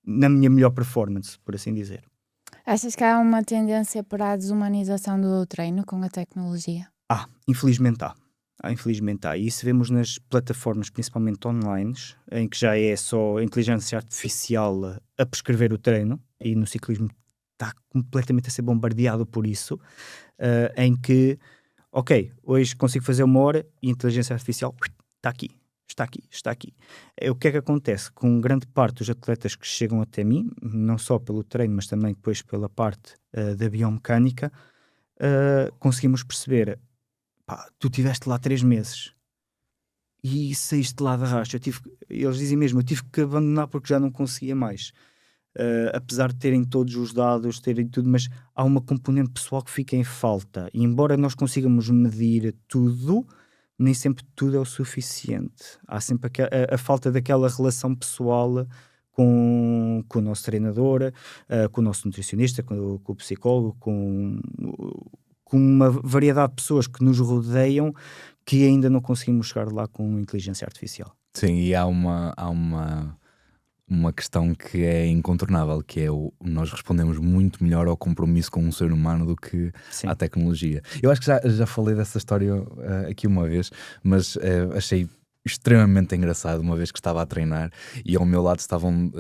na minha melhor performance, por assim dizer. Achas que há uma tendência para a desumanização do treino com a tecnologia? Infelizmente há. Infelizmente há. E isso vemos nas plataformas, principalmente online, em que já é só inteligência artificial a prescrever o treino, e no ciclismo está completamente a ser bombardeado por isso, em que, ok, hoje consigo fazer 1 hora e a inteligência artificial está aqui. O que é que acontece? Com grande parte dos atletas que chegam até mim, não só pelo treino, mas também depois pela parte da biomecânica, conseguimos perceber, tu estiveste lá 3 meses e saíste lá de arrasto. Eles dizem mesmo, eu tive que abandonar porque já não conseguia mais. Apesar de terem todos os dados, terem tudo, mas há uma componente pessoal que fica em falta. E embora nós consigamos medir tudo, nem sempre tudo é o suficiente. Há sempre a falta daquela relação pessoal com o nosso treinador, com o nosso nutricionista, com o psicólogo, com uma variedade de pessoas que nos rodeiam, que ainda não conseguimos chegar lá com inteligência artificial. Sim, e há uma questão que é incontornável, que é nós respondemos muito melhor ao compromisso com um ser humano do que Sim. à tecnologia. Eu acho que já falei dessa história aqui uma vez, mas achei extremamente engraçado uma vez que estava a treinar e ao meu lado estavam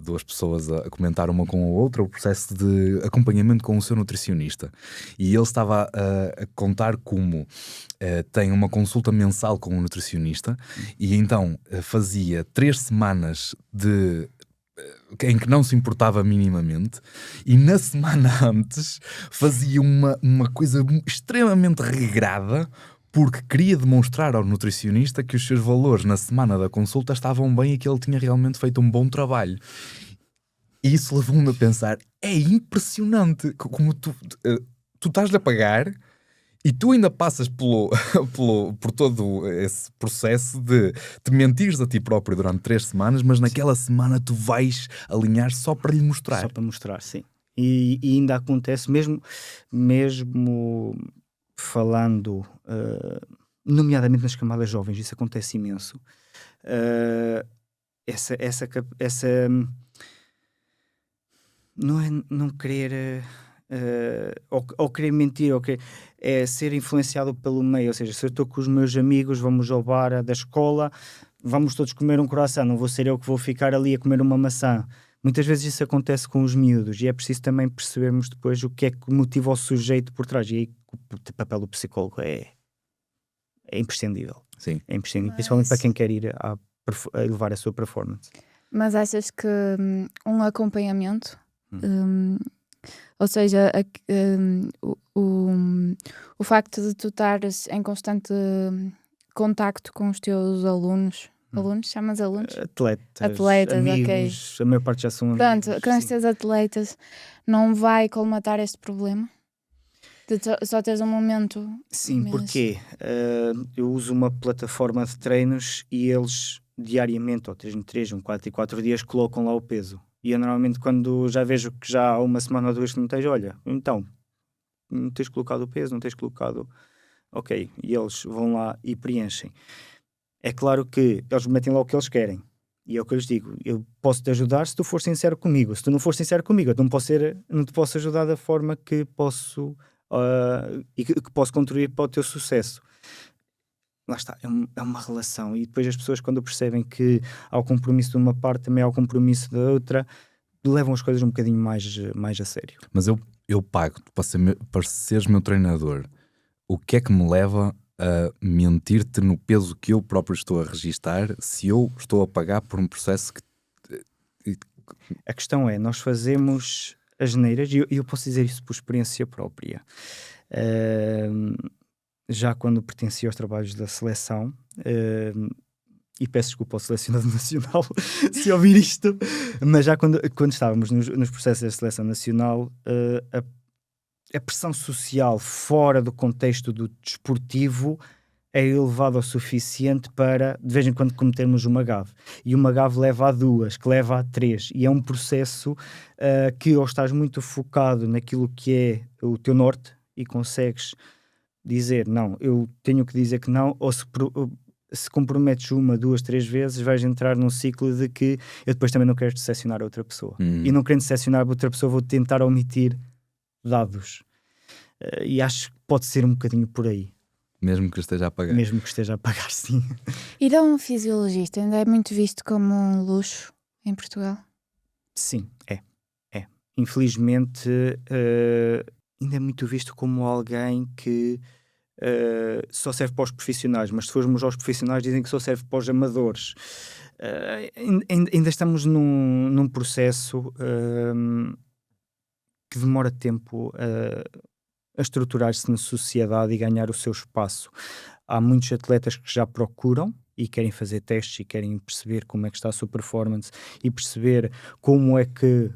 2 pessoas a comentar uma com a outra o processo de acompanhamento com o seu nutricionista, e ele estava a contar como tem uma consulta mensal com um nutricionista e então fazia 3 semanas em que não se importava minimamente, e na semana antes fazia uma coisa extremamente regrada porque queria demonstrar ao nutricionista que os seus valores na semana da consulta estavam bem e que ele tinha realmente feito um bom trabalho. E isso levou-me a pensar, é impressionante como tu estás a pagar e tu ainda passas por todo esse processo de te mentires a ti próprio durante 3 semanas, mas naquela semana tu vais alinhar só para lhe mostrar. Só para mostrar, sim. E ainda acontece, mesmo falando, nomeadamente nas camadas jovens, isso acontece imenso. Essa não é não querer ou querer mentir, é ser influenciado pelo meio. Ou seja, se eu estou com os meus amigos, vamos ao bar da escola, vamos todos comer um croissant, não vou ser eu que vou ficar ali a comer uma maçã. Muitas vezes isso acontece com os miúdos e é preciso também percebermos depois o que é que motiva o sujeito por trás. E aí o papel do psicólogo é imprescindível. Sim. É imprescindível, principalmente para quem quer ir a elevar a sua performance. Mas achas que um acompanhamento, ou seja, o facto de tu estares em constante contacto com os teus alunos, chamas alunos? Atletas, amigos, a maior parte já são Pronto, amigos. com os Sim. teus atletas, não vai colmatar este problema? De só teres um momento. Sim, mas- porque eu uso uma plataforma de treinos e eles diariamente, ou 3 em 3, 4 em 4 dias, colocam lá o peso. E eu normalmente, quando já vejo que já há uma semana ou duas que não tens, olha, então, não tens colocado o peso, não tens colocado. Ok, e eles vão lá e preenchem. É claro que eles metem lá o que eles querem. E é o que eu lhes digo, eu posso te ajudar se tu for sincero comigo. Se tu não for sincero comigo, eu não te posso ajudar da forma que posso e que posso contribuir para o teu sucesso. Lá está, é uma relação. E depois as pessoas, quando percebem que há o compromisso de uma parte, também há o compromisso da outra, levam as coisas um bocadinho mais a sério. Mas eu pago para seres meu treinador. O que é que me leva a mentir-te no peso que eu próprio estou a registar se eu estou a pagar por um processo que... A questão é, nós fazemos as neiras, e eu posso dizer isso por experiência própria. Já quando pertencia aos trabalhos da seleção, e peço desculpa ao selecionador nacional se ouvir isto, mas já quando estávamos nos processos da seleção nacional, a pressão social fora do contexto do desportivo é elevada o suficiente para, de vez em quando, cometermos uma gafe. E uma gafe leva a 2, que leva a 3. E é um processo que ou estás muito focado naquilo que é o teu norte e consegues dizer, não, eu tenho que dizer que não, ou se comprometes 1, 2, 3 vezes, vais entrar num ciclo de que eu depois também não quero decepcionar a outra pessoa. E não querendo decepcionar a outra pessoa, vou tentar omitir dados. E acho que pode ser um bocadinho por aí. Mesmo que esteja a pagar. Mesmo que esteja a pagar, sim. Ir a um fisiologista ainda é muito visto como um luxo em Portugal? Sim, é. Infelizmente, ainda é muito visto como alguém que só serve para os profissionais, mas se formos aos profissionais dizem que só serve para os amadores. Ainda estamos num processo que demora tempo a estruturar-se na sociedade e ganhar o seu espaço. Há muitos atletas que já procuram e querem fazer testes e querem perceber como é que está a sua performance e perceber como é que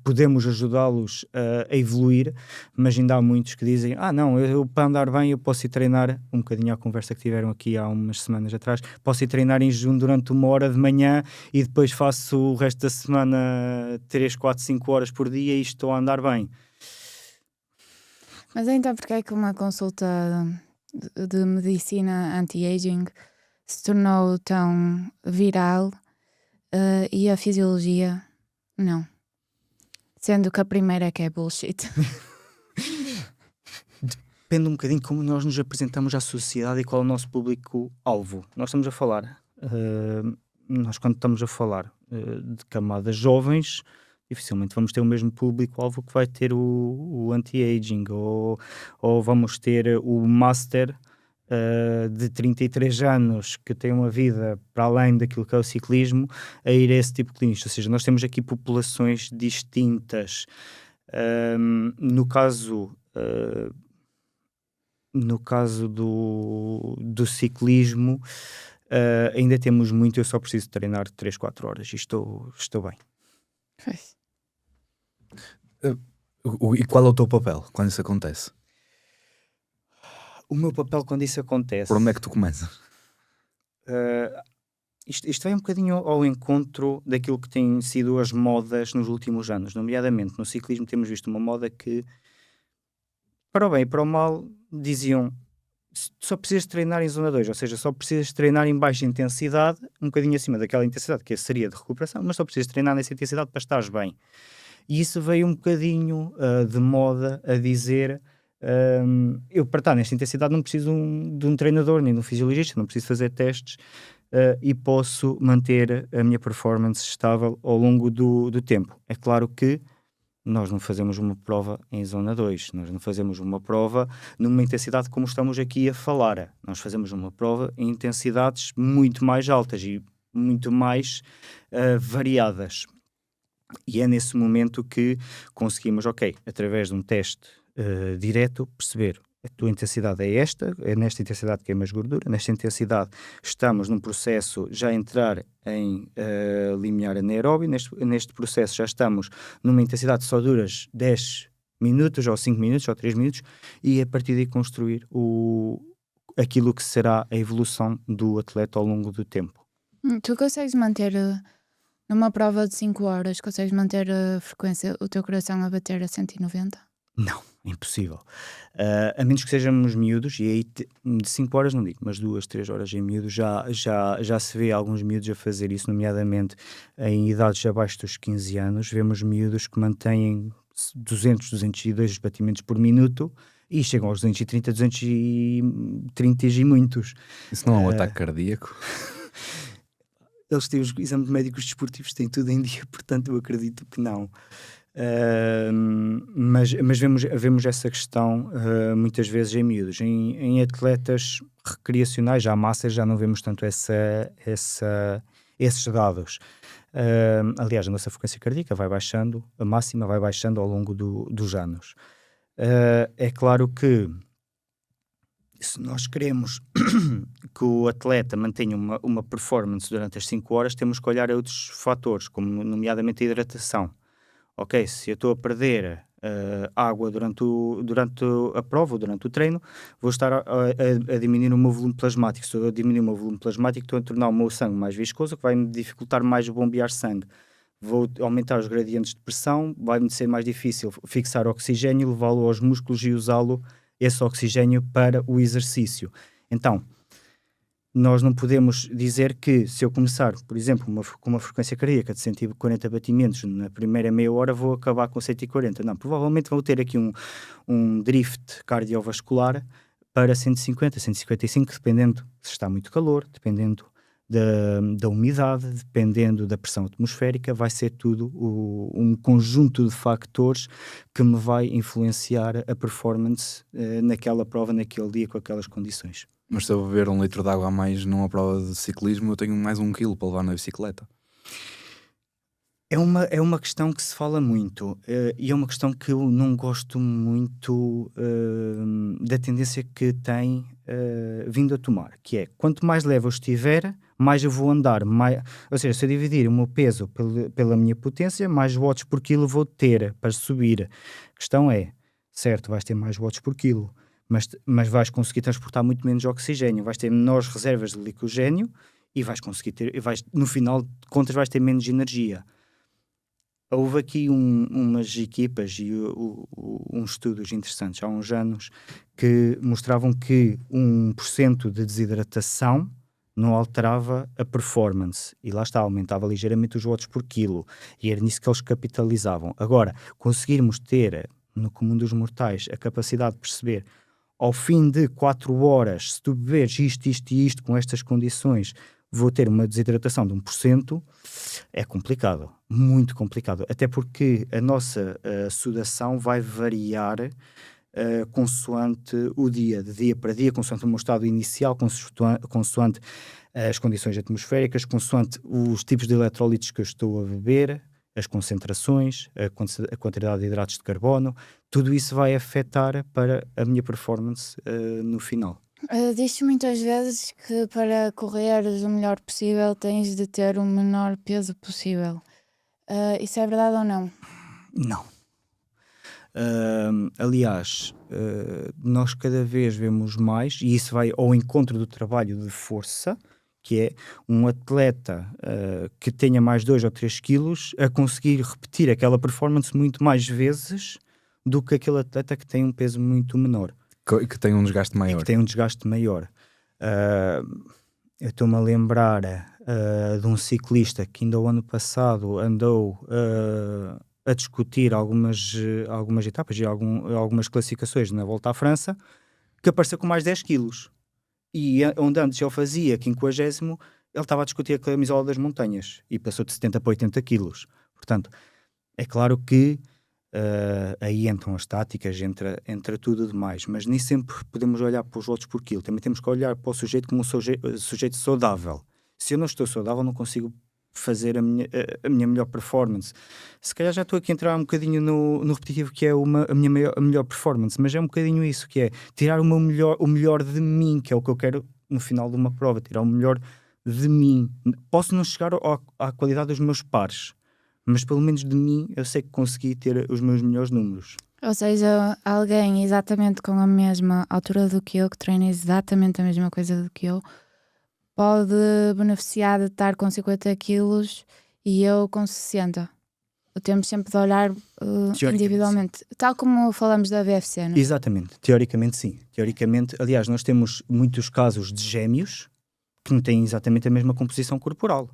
podemos ajudá-los a evoluir, mas ainda há muitos que dizem, não, eu para andar bem eu posso ir treinar, um bocadinho à conversa que tiveram aqui há umas semanas atrás, posso ir treinar em jejum durante 1 hora de manhã e depois faço o resto da semana 3, 4, 5 horas por dia e estou a andar bem. Mas então porque é que uma consulta de medicina anti-aging se tornou tão viral e a fisiologia não? Sendo que a primeira é que é bullshit. Depende um bocadinho como nós nos apresentamos à sociedade e qual é o nosso público-alvo. Nós estamos a falar, nós quando estamos a falar de camadas jovens, dificilmente vamos ter o mesmo público-alvo que vai ter o anti-aging, ou vamos ter o master de 33 anos que tem uma vida para além daquilo que é o ciclismo a ir a esse tipo de clínicos. Ou seja, nós temos aqui populações distintas. No caso do ciclismo, ainda temos muito. Eu só preciso treinar 3, 4 horas e estou bem. E qual é o teu papel quando isso acontece? O meu papel quando isso acontece... Por onde é que tu começas? Isto vai um bocadinho ao encontro daquilo que têm sido as modas nos últimos anos. Nomeadamente, no ciclismo temos visto uma moda que, para o bem e para o mal, diziam só precisas treinar em zona 2, ou seja, só precisas treinar em baixa intensidade, um bocadinho acima daquela intensidade que seria de recuperação, mas só precisas treinar nessa intensidade para estares bem. E isso veio um bocadinho de moda a dizer... eu para estar nesta intensidade não preciso de um treinador nem de um fisiologista, não preciso fazer testes e posso manter a minha performance estável ao longo do tempo. É claro que nós não fazemos uma prova em zona 2, nós não fazemos uma prova numa intensidade como estamos aqui a falar, nós fazemos uma prova em intensidades muito mais altas e muito mais variadas. E é nesse momento que conseguimos, através de um teste direto, perceber a tua intensidade é esta, é nesta intensidade que queimas gordura, nesta intensidade estamos num processo já a entrar em limiar anaeróbio, neste processo já estamos numa intensidade que só duras 10 minutos, ou 5 minutos, ou 3 minutos, e a partir daí construir aquilo que será a evolução do atleta ao longo do tempo. Tu consegues manter, numa prova de 5 horas, consegues manter a frequência, o teu coração a bater a 190? Não, impossível. A menos que sejamos miúdos, e aí de 5 horas não digo, mas 2, 3 horas em miúdos, já se vê alguns miúdos a fazer isso, nomeadamente em idades abaixo dos 15 anos, vemos miúdos que mantêm 200, 202 batimentos por minuto e chegam aos 230, 230 e muitos. Isso não é um ataque cardíaco? Eles têm os exames médicos desportivos, têm tudo em dia, portanto eu acredito que não. Mas vemos essa questão muitas vezes em miúdos. Em atletas recreacionais, já massas, já não vemos tanto esses dados. Aliás, a nossa frequência cardíaca vai baixando, a máxima vai baixando ao longo dos anos. É claro que se nós queremos que o atleta mantenha uma performance durante as 5 horas, temos que olhar a outros fatores, como nomeadamente a hidratação. Se eu estou a perder água durante a prova ou durante o treino, vou estar a diminuir o meu volume plasmático. Se eu a diminuir o meu volume plasmático, estou a tornar o meu sangue mais viscoso, que vai-me dificultar mais o bombear sangue. Vou aumentar os gradientes de pressão, vai-me ser mais difícil fixar oxigênio, levá-lo aos músculos e usá-lo, esse oxigênio, para o exercício. Então, nós não podemos dizer que se eu começar, por exemplo, com uma frequência cardíaca de 140 batimentos na primeira meia hora, vou acabar com 140. Não, provavelmente vou ter aqui um drift cardiovascular para 150, 155, dependendo se está muito calor, dependendo da umidade, dependendo da pressão atmosférica. Vai ser tudo um conjunto de fatores que me vai influenciar a performance naquela prova, naquele dia, com aquelas condições. Mas se eu beber 1 litro de água a mais numa prova de ciclismo, eu tenho mais 1 quilo para levar na bicicleta. É uma questão que se fala muito e é uma questão que eu não gosto muito da tendência que tem vindo a tomar, que é, quanto mais leve eu estiver, mais eu vou andar, ou seja, se eu dividir o meu peso pela minha potência, mais watts por quilo vou ter para subir. A questão é, certo, vais ter mais watts por quilo, mas vais conseguir transportar muito menos oxigênio, vais ter menores reservas de glicogênio e vais conseguir ter, no final de contas vais ter menos energia. Houve aqui umas equipas e uns estudos interessantes há uns anos que mostravam que 1% de desidratação não alterava a performance, e lá está, aumentava ligeiramente os watts por quilo, e era nisso que eles capitalizavam. Agora, conseguirmos ter no comum dos mortais a capacidade de perceber, ao fim de 4 horas, se tu beberes isto e isto com estas condições, vou ter uma desidratação de 1%, é complicado, muito complicado, até porque a nossa sudação vai variar consoante o dia, de dia para dia, consoante o meu estado inicial, consoante as condições atmosféricas, consoante os tipos de eletrólitos que eu estou a beber, as concentrações, a quantidade de hidratos de carbono, tudo isso vai afetar para a minha performance no final. Diz-se muitas vezes que para correres o melhor possível tens de ter o menor peso possível. Isso é verdade ou não? Não. Aliás, nós cada vez vemos mais, e isso vai ao encontro do trabalho de força, que é um atleta que tenha mais 2 ou 3 quilos a conseguir repetir aquela performance muito mais vezes do que aquele atleta que tem um peso muito menor. Que tem um desgaste maior. Eu estou-me a lembrar de um ciclista que ainda o ano passado andou a discutir algumas etapas e algumas classificações na Volta à França, que apareceu com mais 10 quilos. E onde antes ele fazia 50º, ele estava a discutir a camisola das montanhas e passou de 70 para 80 quilos. Portanto, é claro que aí entram as táticas, entra tudo demais, mas nem sempre podemos olhar para os watts por quilo. Também temos que olhar para o sujeito como um sujeito saudável Se eu não estou saudável, não consigo fazer a minha melhor performance. Se calhar já estou aqui a entrar um bocadinho no repetitivo, que é a melhor performance, mas é um bocadinho isso, que é tirar o melhor de mim, que é o que eu quero no final de uma prova, tirar o melhor de mim. Posso não chegar à qualidade dos meus pares, mas pelo menos de mim eu sei que consegui ter os meus melhores números. Ou seja, alguém exatamente com a mesma altura do que eu, que treina exatamente a mesma coisa do que eu, pode beneficiar de estar com 50 quilos e eu com 60. Temos sempre de olhar individualmente. Tal como falamos da BFC, não é? Exatamente. Teoricamente, sim. Teoricamente, aliás, nós temos muitos casos de gêmeos que não têm exatamente a mesma composição corporal.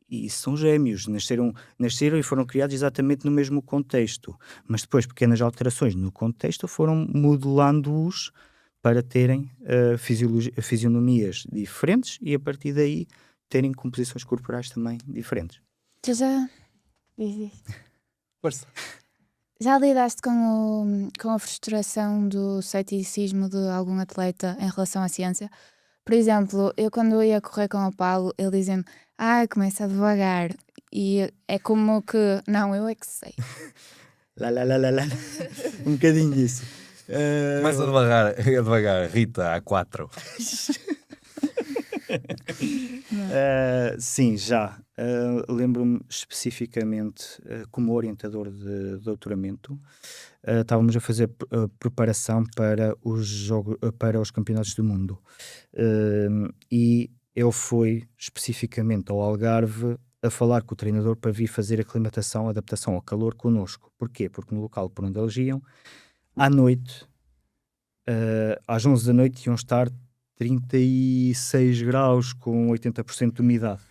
E são gêmeos. Nasceram e foram criados exatamente no mesmo contexto. Mas depois, pequenas alterações no contexto foram modelando-os para terem fisionomias diferentes e a partir daí terem composições corporais também diferentes. Força. Já lidaste com a frustração do ceticismo de algum atleta em relação à ciência? Por exemplo, eu quando ia correr com o Paulo, ele dizia-me, começa devagar. E é como que, não, eu é que sei. Um bocadinho disso. Começa devagar, Rita, A4. Sim, já. Lembro-me especificamente como orientador de doutoramento. Estávamos a fazer preparação para os campeonatos do mundo. E eu fui especificamente ao Algarve a falar com o treinador para vir fazer adaptação ao calor connosco. Porquê? Porque no local por onde eles iam, à noite, às 11 da noite, iam estar 36 graus com 80% de umidade.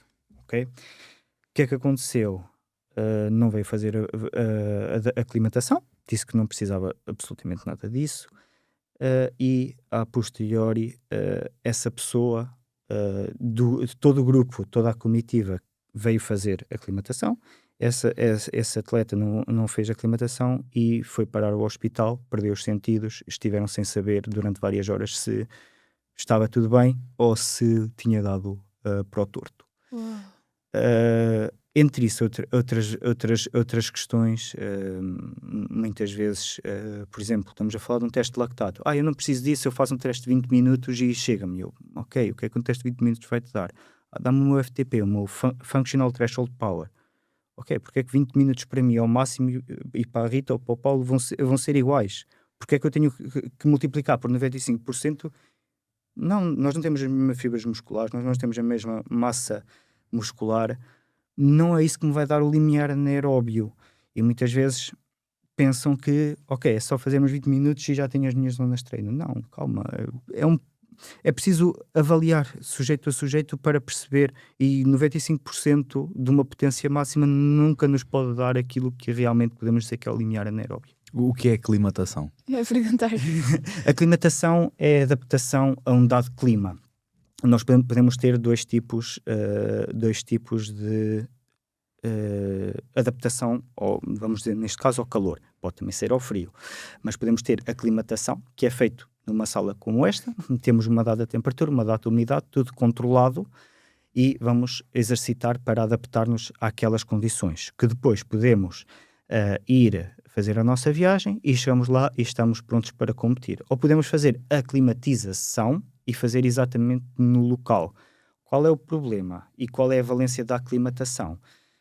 Okay? O que é que aconteceu? Não veio fazer a aclimatação, disse que não precisava absolutamente nada disso, e a posteriori essa pessoa, de todo o grupo, toda a comitiva, veio fazer a aclimatação. Esse atleta não fez a aclimatação e foi parar ao hospital, perdeu os sentidos, estiveram sem saber durante várias horas se estava tudo bem ou se tinha dado para o torto. Entre isso, outras questões, muitas vezes, por exemplo, estamos a falar de um teste de lactato. Eu não preciso disso, eu faço um teste de 20 minutos e chega-me. Ok, o que é que um teste de 20 minutos vai-te dar? Dá-me o meu FTP, o meu Functional Threshold Power. Ok, porque é que 20 minutos para mim ao máximo e para a Rita ou para o Paulo vão ser iguais? Porque é que eu tenho que multiplicar por 95%? Não, nós não temos as mesmas fibras musculares, nós não temos a mesma massa muscular. Não é isso que me vai dar o limiar anaeróbio. E muitas vezes pensam que, ok, é só fazermos 20 minutos e já tenho as minhas zonas de treino. Não, calma. É preciso avaliar sujeito a sujeito para perceber, e 95% de uma potência máxima nunca nos pode dar aquilo que realmente podemos dizer que é o limiar anaeróbio. O que é aclimatação? Eu perguntar. Aclimatação é adaptação a um dado clima. Nós podemos ter dois tipos de adaptação, ou vamos dizer, neste caso, ao calor. Pode também ser ao frio. Mas podemos ter aclimatação, que é feito numa sala como esta. Temos uma dada temperatura, uma dada umidade, tudo controlado, e vamos exercitar para adaptar-nos àquelas condições, que depois podemos ir fazer a nossa viagem e chegamos lá e estamos prontos para competir. Ou podemos fazer a aclimatização e fazer exatamente no local. Qual é o problema e qual é a valência da aclimatação?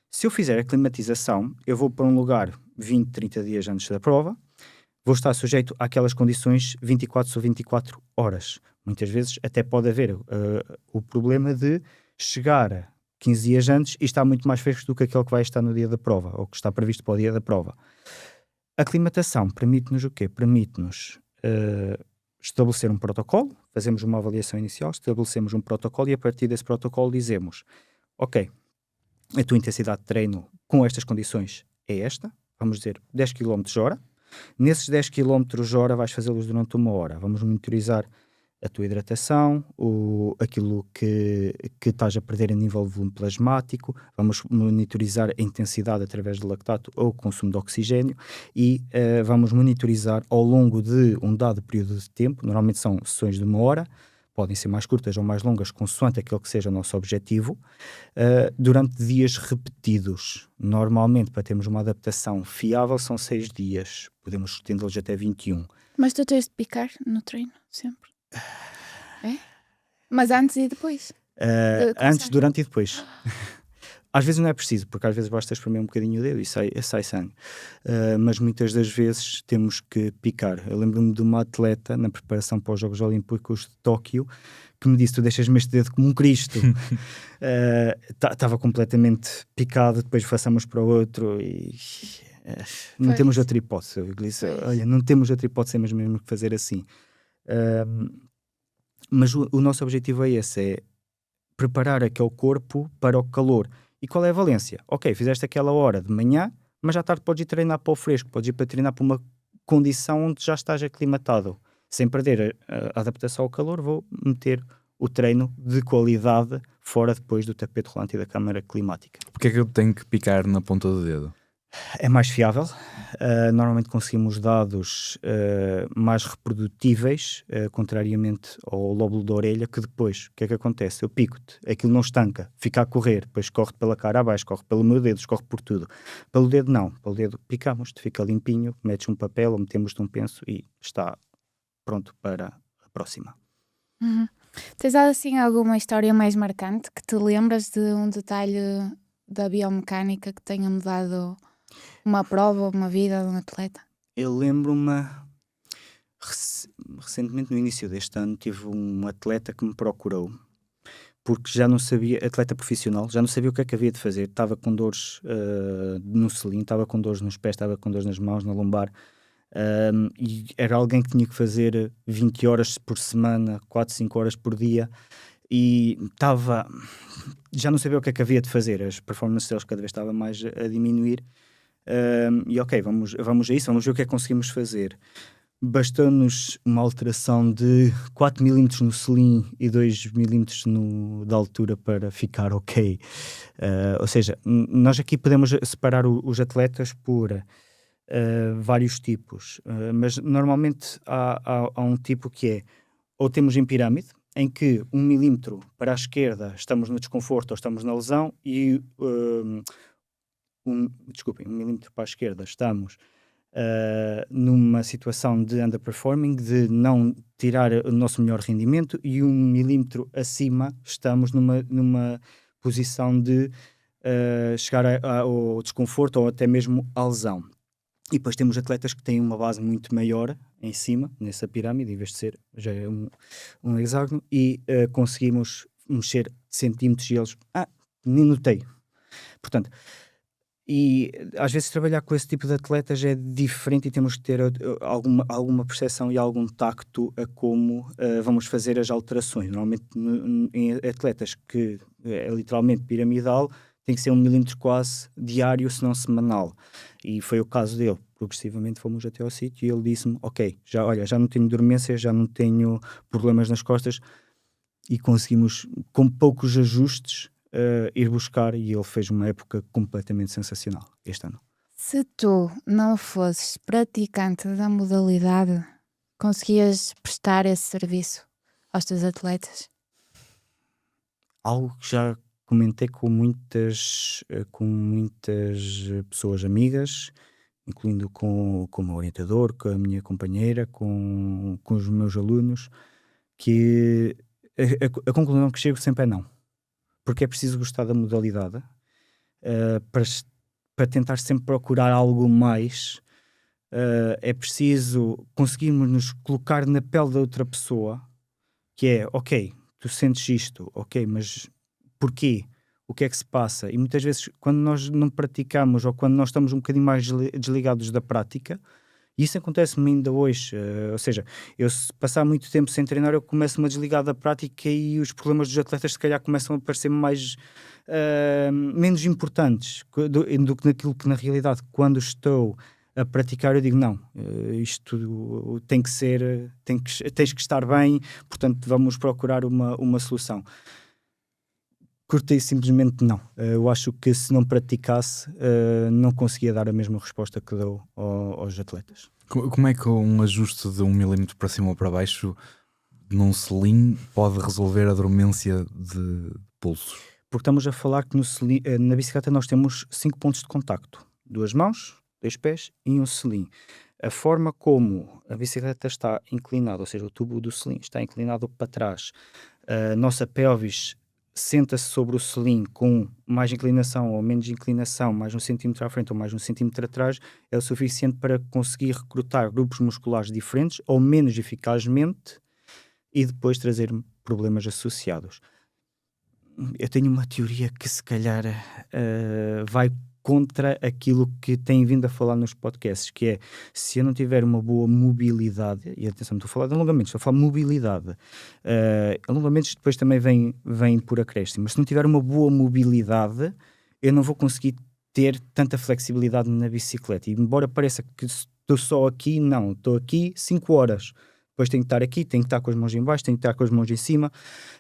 Se eu fizer a climatização, eu vou para um lugar 20, 30 dias antes da prova, vou estar sujeito àquelas condições 24 sobre 24 horas. Muitas vezes até pode haver o problema de chegar 15 dias antes e estar muito mais fresco do que aquele que vai estar no dia da prova, ou que está previsto para o dia da prova. A aclimatação permite-nos o quê? Permite-nos estabelecer um protocolo, fazemos uma avaliação inicial, estabelecemos um protocolo e a partir desse protocolo dizemos, ok, a tua intensidade de treino com estas condições é esta, vamos dizer 10 km/h. Nesses 10 km/h vais fazê-los durante 1 hora. Vamos monitorizar a tua hidratação, aquilo que estás a perder a nível de volume plasmático, vamos monitorizar a intensidade através do lactato ou o consumo de oxigênio e vamos monitorizar ao longo de um dado período de tempo, normalmente são sessões de 1 hora, podem ser mais curtas ou mais longas, consoante aquele que seja o nosso objetivo, durante dias repetidos. Normalmente, para termos uma adaptação fiável, são 6 dias. Podemos estendê-los até 21. Mas tu tens de picar no treino, sempre? É? Mas antes e depois? Antes, durante e depois. Às vezes não é preciso, porque às vezes basta espremer um bocadinho o dedo e sai sangue. Mas muitas das vezes temos que picar. Eu lembro-me de uma atleta na preparação para os Jogos Olímpicos de Tóquio que me disse: tu deixas-me este dedo como um Cristo. Estava completamente picado, depois passamos para o outro e não temos outra hipótese. Eu disse: olha, não temos outra hipótese, mas mesmo que fazer assim. Mas o nosso objetivo é esse, é preparar aquele corpo para o calor. E qual é a valência? Ok, fizeste aquela hora de manhã, mas à tarde podes ir treinar para o fresco, podes ir para treinar para uma condição onde já estás aclimatado. Sem perder a adaptação ao calor, vou meter o treino de qualidade fora depois do tapete rolante e da câmara climática. Porque é que eu tenho que picar na ponta do dedo? É mais fiável, normalmente conseguimos dados mais reprodutíveis, contrariamente ao lóbulo da orelha, que depois, o que é que acontece? Eu pico-te, aquilo não estanca, fica a correr, depois corre pela cara abaixo, corre pelo meu dedo, corre por tudo. Pelo dedo não, pelo dedo picamos-te, fica limpinho, metes um papel ou metemos-te um penso e está pronto para a próxima. Uhum. Tens assim alguma história mais marcante que te lembras de um detalhe da biomecânica que tenha mudado uma prova, uma vida de um atleta? Eu lembro-me, recentemente no início deste ano, tive um atleta que me procurou, porque já não sabia, atleta profissional, já não sabia o que é que havia de fazer, estava com dores no selim, estava com dores nos pés, estava com dores nas mãos, na lombar, e era alguém que tinha que fazer 20 horas por semana, 4, 5 horas por dia, e já não sabia o que é que havia de fazer, as performances deles cada vez estavam mais a diminuir. E ok, vamos a isso, vamos ver o que é que conseguimos fazer. Bastou-nos uma alteração de 4 mm no selim e 2 mm da altura para ficar ok. Ou seja, nós aqui podemos separar os atletas por vários tipos, mas normalmente há um tipo que é, ou temos em pirâmide, em que 1 milímetro para a esquerda estamos no desconforto ou estamos na lesão, e 1 milímetro para a esquerda estamos numa situação de underperforming, de não tirar o nosso melhor rendimento, e 1 milímetro acima estamos numa posição de chegar ao desconforto ou até mesmo à lesão. E depois temos atletas que têm uma base muito maior em cima, nessa pirâmide, em vez de ser já é um hexágono, e conseguimos mexer centímetros e eles, nem notei. Portanto, e às vezes trabalhar com esse tipo de atletas é diferente e temos que ter alguma percepção e algum tacto a como vamos fazer as alterações. Normalmente em atletas que é literalmente piramidal, tem que ser 1 milímetro quase diário, se não semanal. E foi o caso dele. Progressivamente fomos até ao sítio e ele disse-me: ok, já não tenho dormência, já não tenho problemas nas costas, e conseguimos, com poucos ajustes, ir buscar, e ele fez uma época completamente sensacional este ano. Se tu não fosses praticante da modalidade, conseguias prestar esse serviço aos teus atletas? Algo que já comentei com muitas pessoas amigas, incluindo com o meu orientador, com a minha companheira, com os meus alunos, que a conclusão que chego sempre é não. Porque é preciso gostar da modalidade para tentar sempre procurar algo mais. É preciso conseguirmos nos colocar na pele da outra pessoa, que é, ok, tu sentes isto, ok, mas porquê? O que é que se passa? E muitas vezes, quando nós não praticamos, ou quando nós estamos um bocadinho mais desligados da prática, e isso acontece-me ainda hoje, ou seja, eu se passar muito tempo sem treinar, eu começo-me a desligar da prática e os problemas dos atletas se calhar começam a parecer menos importantes do que naquilo que na realidade, quando estou a praticar, eu digo não, isto tem que ser, tens que estar bem, portanto vamos procurar uma solução. Curtei simplesmente não. Eu acho que se não praticasse, não conseguia dar a mesma resposta que dou aos atletas. Como é que um ajuste de 1 milímetro para cima ou para baixo num selim pode resolver a dormência de pulsos? Porque estamos a falar que na bicicleta nós temos 5 pontos de contacto. 2 mãos, 2 pés e um selim. A forma como a bicicleta está inclinada, ou seja, o tubo do selim está inclinado para trás, a nossa pelvis senta-se sobre o selim com mais inclinação ou menos inclinação, mais 1 centímetro à frente ou mais 1 centímetro atrás, é o suficiente para conseguir recrutar grupos musculares diferentes ou menos eficazmente e depois trazer problemas associados. Eu tenho uma teoria que se calhar vai contra aquilo que têm vindo a falar nos podcasts, que é, se eu não tiver uma boa mobilidade, e atenção, não estou a falar de alongamentos, estou a falar de mobilidade, alongamentos depois também vêm por acréscimo, mas se não tiver uma boa mobilidade, eu não vou conseguir ter tanta flexibilidade na bicicleta, e embora pareça que estou só aqui, não, estou aqui 5 horas, depois tenho que estar aqui, tenho que estar com as mãos em baixo, tenho que estar com as mãos em cima,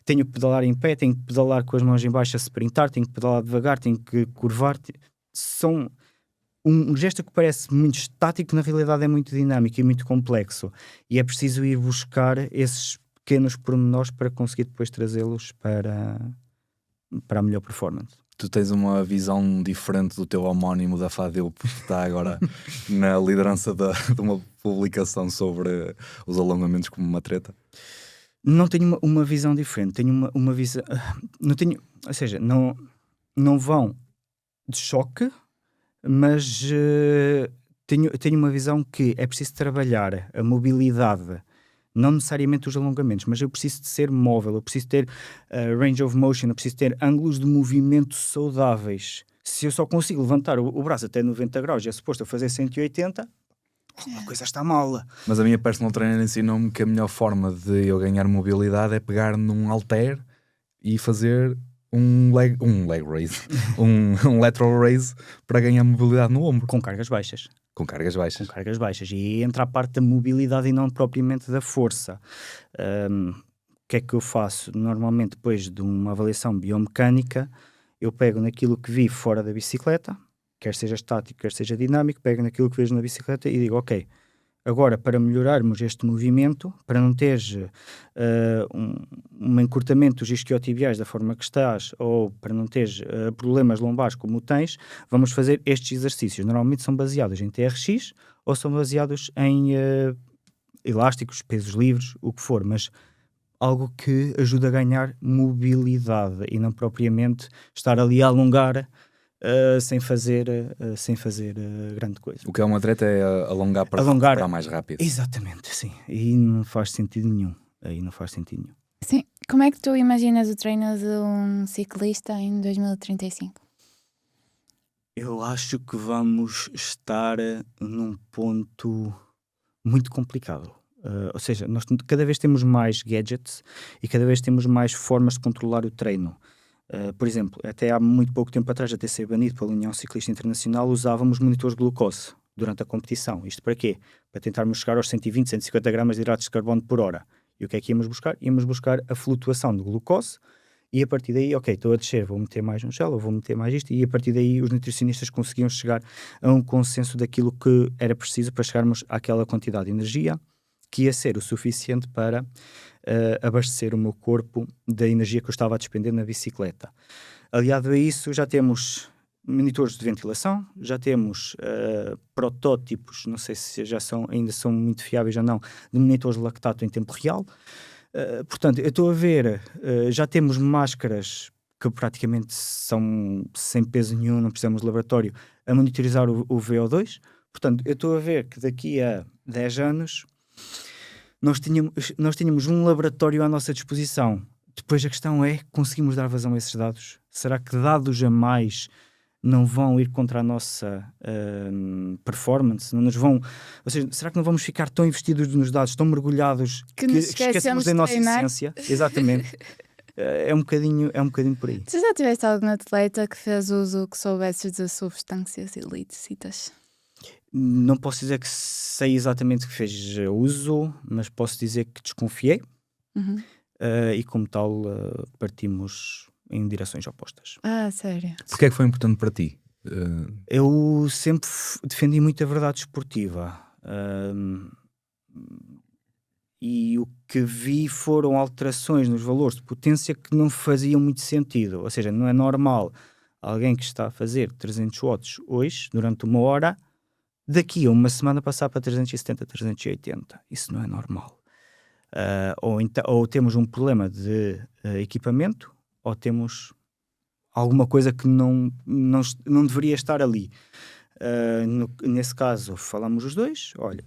tenho que pedalar em pé, tenho que pedalar com as mãos em baixo a sprintar, tenho que pedalar devagar, tenho que curvar. São um gesto que parece muito estático, na realidade é muito dinâmico e muito complexo. E é preciso ir buscar esses pequenos pormenores para conseguir depois trazê-los para a melhor performance. Tu tens uma visão diferente do teu homónimo da Fadeu, que está agora na liderança de uma publicação sobre os alongamentos como uma treta? Não tenho uma visão diferente, tenho uma visão... Não tenho, ou seja, não vão de choque, mas tenho uma visão que é preciso trabalhar a mobilidade, não necessariamente os alongamentos, mas eu preciso de ser móvel, eu preciso ter range of motion, eu preciso ter ângulos de movimento saudáveis. Se eu só consigo levantar o braço até 90 graus e é suposto eu fazer 180, a coisa está mal. Mas a minha personal trainer ensinou-me que a melhor forma de eu ganhar mobilidade é pegar num halter e fazer um leg raise, um lateral raise para ganhar mobilidade no ombro. Com cargas baixas. Com cargas baixas. Com cargas baixas. E aí entra a parte da mobilidade e não propriamente da força. O que é que eu faço? Normalmente, depois de uma avaliação biomecânica, eu pego naquilo que vi fora da bicicleta, quer seja estático, quer seja dinâmico, pego naquilo que vejo na bicicleta e digo, ok, agora para melhorarmos este movimento, para não teres um encurtamento dos isquiotibiais da forma que estás, ou para não teres problemas lombares como tens, vamos fazer estes exercícios. Normalmente são baseados em TRX ou são baseados em elásticos, pesos livres, o que for, mas algo que ajuda a ganhar mobilidade e não propriamente estar ali a alongar sem fazer grande coisa. O que é uma treta é alongar para mais rápido. Exatamente, sim. E não faz sentido nenhum. Sim. Como é que tu imaginas o treino de um ciclista em 2035? Eu acho que vamos estar num ponto muito complicado. Ou seja, nós cada vez temos mais gadgets e cada vez temos mais formas de controlar o treino. Por exemplo, até há muito pouco tempo atrás, até ser banido pela União Ciclista Internacional, usávamos monitores de glucose durante a competição. Isto para quê? Para tentarmos chegar aos 120, 150 gramas de hidratos de carbono por hora. E o que é que íamos buscar? Íamos buscar a flutuação de glucose e a partir daí, ok, estou a descer, vou meter mais um gel ou vou meter mais isto, e a partir daí os nutricionistas conseguiam chegar a um consenso daquilo que era preciso para chegarmos àquela quantidade de energia que ia ser o suficiente para abastecer o meu corpo da energia que eu estava a despender na bicicleta. Aliado a isso, já temos monitores de ventilação, já temos protótipos, não sei se ainda são muito fiáveis ou não, de monitores de lactato em tempo real. Portanto, eu estou a ver, já temos máscaras que praticamente são sem peso nenhum, não precisamos de laboratório, a monitorizar o VO2. Portanto, eu estou a ver que daqui a 10 anos nós tínhamos um laboratório à nossa disposição. Depois a questão é, conseguimos dar vazão a esses dados? Será que dados a mais não vão ir contra a nossa performance? Não nos vão, ou seja, será que não vamos ficar tão investidos nos dados, tão mergulhados que esquecemos da nossa treinar? essência? Exatamente. É um bocadinho por aí. Tu já tiveste algum atleta que fez uso que soubesses de substâncias ilícitas? Não posso dizer que sei exatamente que fez uso, mas posso dizer que desconfiei. E como tal partimos em direções opostas. Ah, sério? Porquê é que foi importante para ti? Eu sempre defendi muito a verdade esportiva. e o que vi foram alterações nos valores de potência que não faziam muito sentido. Ou seja, não é normal alguém que está a fazer 300 watts hoje, durante 1 hora, daqui a uma semana passar para 370, 380. Isso não é normal. Ou temos um problema de equipamento, ou temos alguma coisa que não deveria estar ali. Nesse caso, falamos os dois, olha,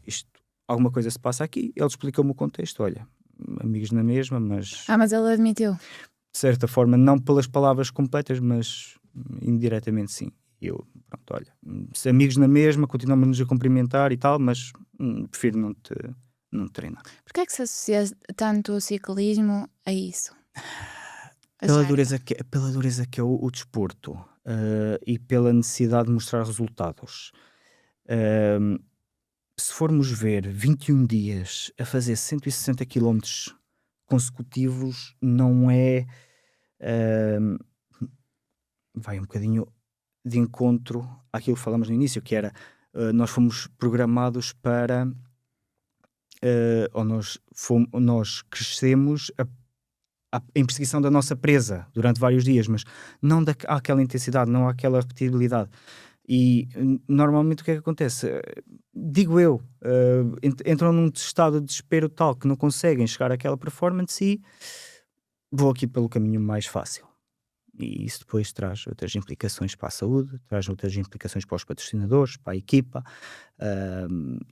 alguma coisa se passa aqui, ele explicou-me o contexto, olha, amigos na mesma, mas... Mas ele admitiu. De certa forma, não pelas palavras completas, mas indiretamente sim. Eu, pronto, olha, se amigos na mesma, continuamos a cumprimentar e tal, mas prefiro não treinar. Porquê é que se associa tanto o ciclismo a isso? Pela dureza que é o desporto e pela necessidade de mostrar resultados. Se formos ver 21 dias a fazer 160 km consecutivos, não é... vai um bocadinho de encontro àquilo que falamos no início, que era nós fomos programados para... ou nós crescemos em perseguição da nossa presa durante vários dias, mas não àquela intensidade, não àquela repetibilidade. E normalmente o que é que acontece? Digo eu, entram num estado de desespero tal que não conseguem chegar àquela performance e vou aqui pelo caminho mais fácil. E isso depois traz outras implicações para a saúde, traz outras implicações para os patrocinadores, para a equipa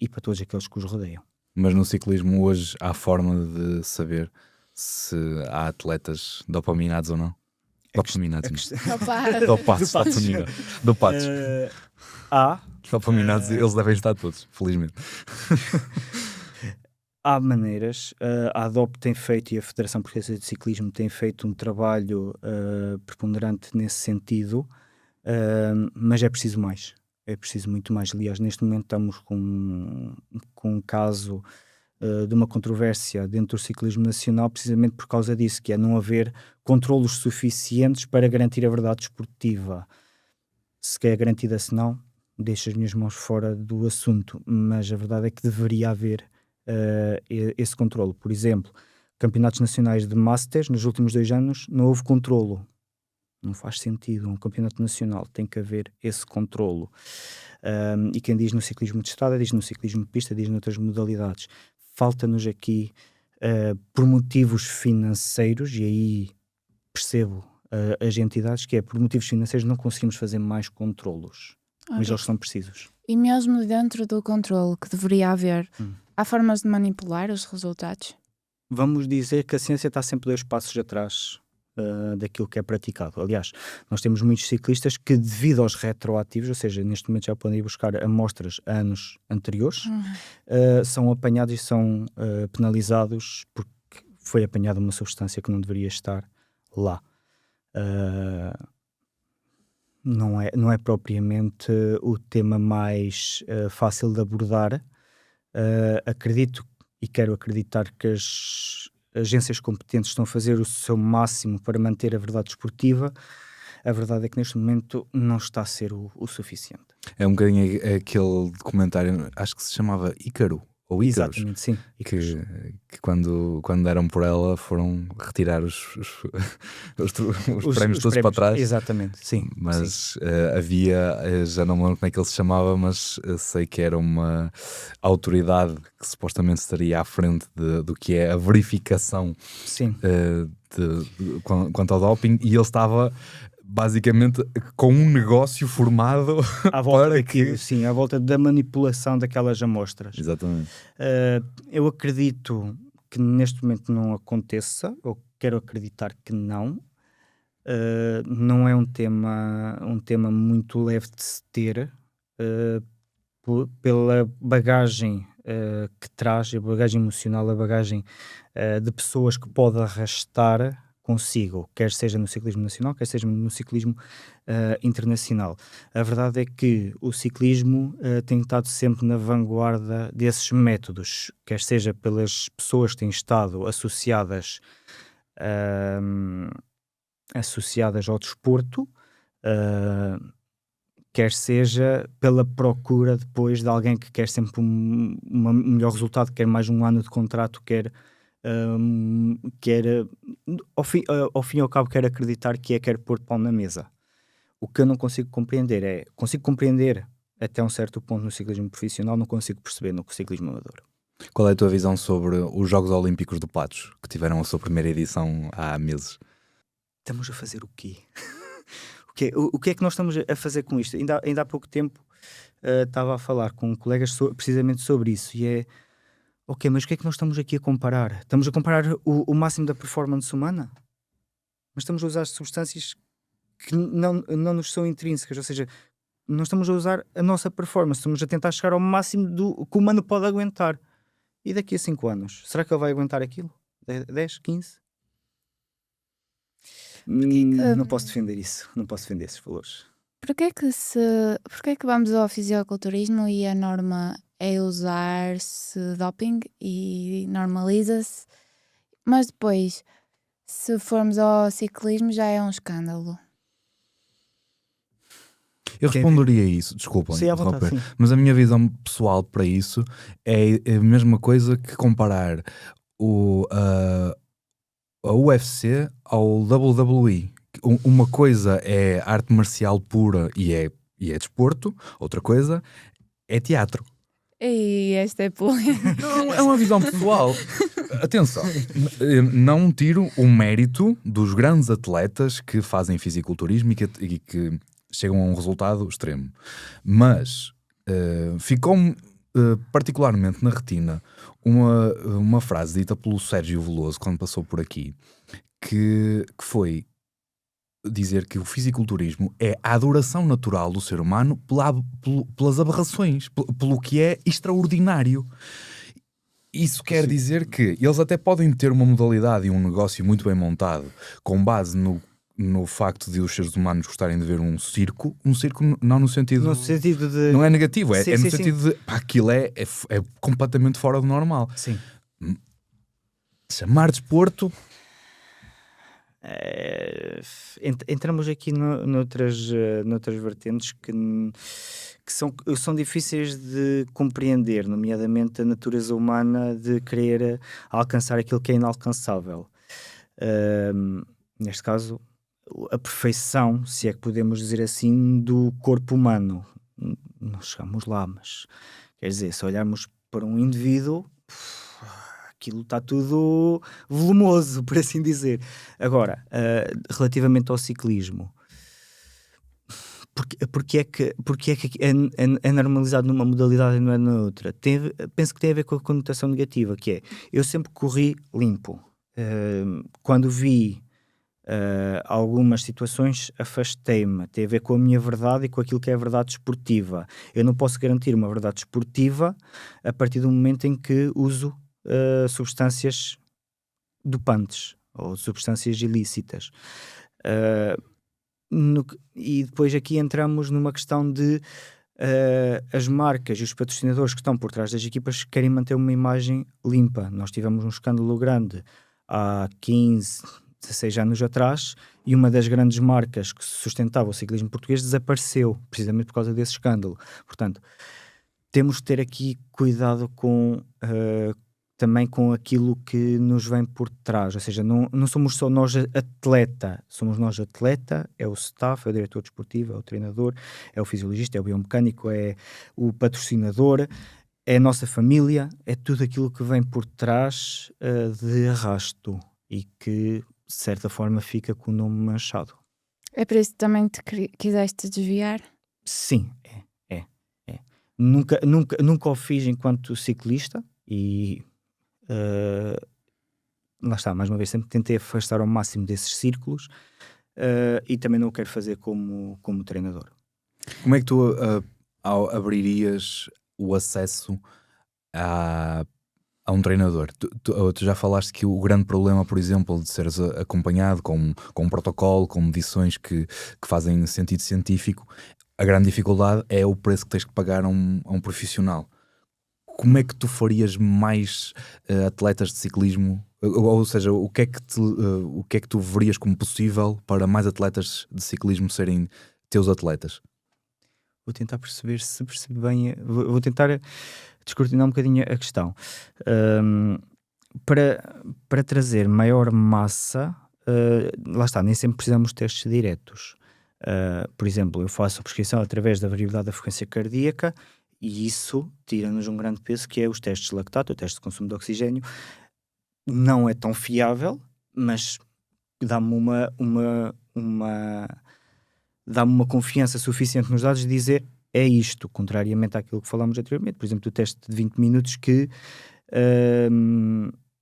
e para todos aqueles que os rodeiam. Mas no ciclismo hoje há forma de saber se há atletas dopaminados ou não? Dopaminados. Dopados. Há. Dopaminados, eles devem estar todos, felizmente. Há maneiras. A ADOP tem feito e a Federação Portuguesa de Ciclismo tem feito um trabalho preponderante nesse sentido, mas é preciso mais. É preciso muito mais. Aliás, neste momento estamos com um caso de uma controvérsia dentro do ciclismo nacional, precisamente por causa disso, que é não haver controlos suficientes para garantir a verdade desportiva. Se quer garantida, se não, deixo as minhas mãos fora do assunto, mas a verdade é que deveria haver esse controlo. Por exemplo, campeonatos nacionais de Masters, nos últimos 2 anos, não houve controlo. Não faz sentido. Um campeonato nacional tem que haver esse controlo. E quem diz no ciclismo de estrada, diz no ciclismo de pista, diz noutras modalidades. Falta-nos aqui, por motivos financeiros, e aí percebo as entidades, que é por motivos financeiros não conseguimos fazer mais controlos, mas eles são precisos. E mesmo dentro do controle que deveria haver, há formas de manipular os resultados? Vamos dizer que a ciência está sempre 2 passos atrás daquilo que é praticado. Aliás, nós temos muitos ciclistas que, devido aos retroativos, ou seja, neste momento já podem ir buscar amostras a anos anteriores, são apanhados e são penalizados porque foi apanhada uma substância que não deveria estar lá. Não é propriamente o tema mais fácil de abordar. Acredito e quero acreditar que as agências competentes estão a fazer o seu máximo para manter a verdade desportiva. A verdade é que neste momento não está a ser o suficiente. É um bocadinho aquele documentário, acho que se chamava Ícaro, ou Ícaros. Exatamente, sim. Que quando deram por ela foram retirar os prémios todos para trás. Exatamente, sim. Mas sim. Havia, já não me lembro como é que ele se chamava, mas sei que era uma autoridade que supostamente estaria à frente do que é a verificação quanto ao doping, e ele estava basicamente com um negócio formado à volta à volta da manipulação daquelas amostras. Exatamente. Eu acredito que neste momento não aconteça, ou quero acreditar que não. Não é um tema muito leve de se ter, pela bagagem que traz, a bagagem emocional, a bagagem de pessoas que pode arrastar consigo, quer seja no ciclismo nacional, quer seja no ciclismo internacional. A verdade é que o ciclismo tem estado sempre na vanguarda desses métodos, quer seja pelas pessoas que têm estado associadas ao desporto, quer seja pela procura depois de alguém que quer sempre um melhor resultado, quer mais um ano de contrato, quer ao fim e ao cabo quer acreditar que quer pôr pão na mesa. O que eu não consigo compreender consigo compreender até um certo ponto no ciclismo profissional, não consigo perceber no ciclismo amador. Qual é a tua visão sobre os Jogos Olímpicos do Patos, que tiveram a sua primeira edição há meses? Estamos a fazer o quê? O que é que nós estamos a fazer com isto? Ainda há pouco tempo estava a falar com colegas precisamente sobre isso, e é, ok, mas o que é que nós estamos aqui a comparar? Estamos a comparar o máximo da performance humana? Mas estamos a usar substâncias que não nos são intrínsecas, ou seja, não estamos a usar a nossa performance, estamos a tentar chegar ao máximo do que o humano pode aguentar. E daqui a 5 anos, será que ele vai aguentar aquilo? 10, 15? Não posso defender isso, não posso defender esses valores. Porquê que vamos ao fisiculturismo e a norma é usar-se doping e normaliza-se, mas depois, se formos ao ciclismo, já é um escândalo? Eu responderia isso, desculpa, Sim, à vontade, sim. mas a minha visão pessoal para isso é a mesma coisa que comparar a UFC ao WWE. Uma coisa é arte marcial pura e é desporto, outra coisa é teatro. E esta é polêmica. Não, é uma visão pessoal. Atenção, não tiro o mérito dos grandes atletas que fazem fisiculturismo e que chegam a um resultado extremo. Mas ficou-me particularmente na retina uma frase dita pelo Sérgio Veloso quando passou por aqui, que foi dizer que o fisiculturismo é a adoração natural do ser humano pelas aberrações, pelo que é extraordinário. Isso quer dizer que eles até podem ter uma modalidade e um negócio muito bem montado com base no facto de os seres humanos gostarem de ver um circo não no sentido de... não é negativo, Sim, é no sim, sentido sim. de pá, aquilo é completamente fora do normal. Sim. Chamar desporto entramos aqui noutras vertentes que são difíceis de compreender, nomeadamente a natureza humana de querer alcançar aquilo que é inalcançável. Neste caso, a perfeição, se é que podemos dizer assim, do corpo humano. Não chegamos lá, mas quer dizer, se olharmos para um indivíduo, aquilo está tudo volumoso, por assim dizer. Agora, relativamente ao ciclismo, porque é que é normalizado numa modalidade e não é na outra? Penso que tem a ver com a conotação negativa, que é, eu sempre corri limpo. Quando vi algumas situações, afastei-me. Tem a ver com a minha verdade e com aquilo que é a verdade desportiva. Eu não posso garantir uma verdade desportiva a partir do momento em que uso substâncias dopantes ou substâncias ilícitas. E depois aqui entramos numa questão de as marcas e os patrocinadores que estão por trás das equipas querem manter uma imagem limpa. Nós tivemos um escândalo grande há 15, 16 anos atrás, e uma das grandes marcas que sustentava o ciclismo português desapareceu, precisamente por causa desse escândalo. Portanto, temos de ter aqui cuidado também com aquilo que nos vem por trás, ou seja, não somos só nós atleta, somos nós atleta, é o staff, é o diretor desportivo, é o treinador, é o fisiologista, é o biomecânico, é o patrocinador, é a nossa família, é tudo aquilo que vem por trás de arrasto e que, de certa forma, fica com o nome manchado. É por isso que também te quiseste desviar? Sim, é. Nunca o fiz enquanto ciclista e lá está, mais uma vez, sempre tentei afastar ao máximo desses círculos e também não o quero fazer como treinador. Como é que tu abririas o acesso a um treinador? Tu já falaste que o grande problema, por exemplo, de seres acompanhado com um protocolo, com medições que fazem sentido científico, a grande dificuldade é o preço que tens que pagar a um profissional. Como é que tu farias mais atletas de ciclismo? Ou seja, o que é que tu verias como possível para mais atletas de ciclismo serem teus atletas? Vou tentar perceber se percebi bem. Vou tentar descortinar um bocadinho a questão. Para trazer maior massa, lá está, nem sempre precisamos de testes diretos. Por exemplo, eu faço a prescrição através da variabilidade da frequência cardíaca e isso tira-nos um grande peso, que é os testes de lactato, o teste de consumo de oxigênio. Não é tão fiável, mas dá-me uma confiança suficiente nos dados de dizer é isto, contrariamente àquilo que falámos anteriormente. Por exemplo, do teste de 20 minutos que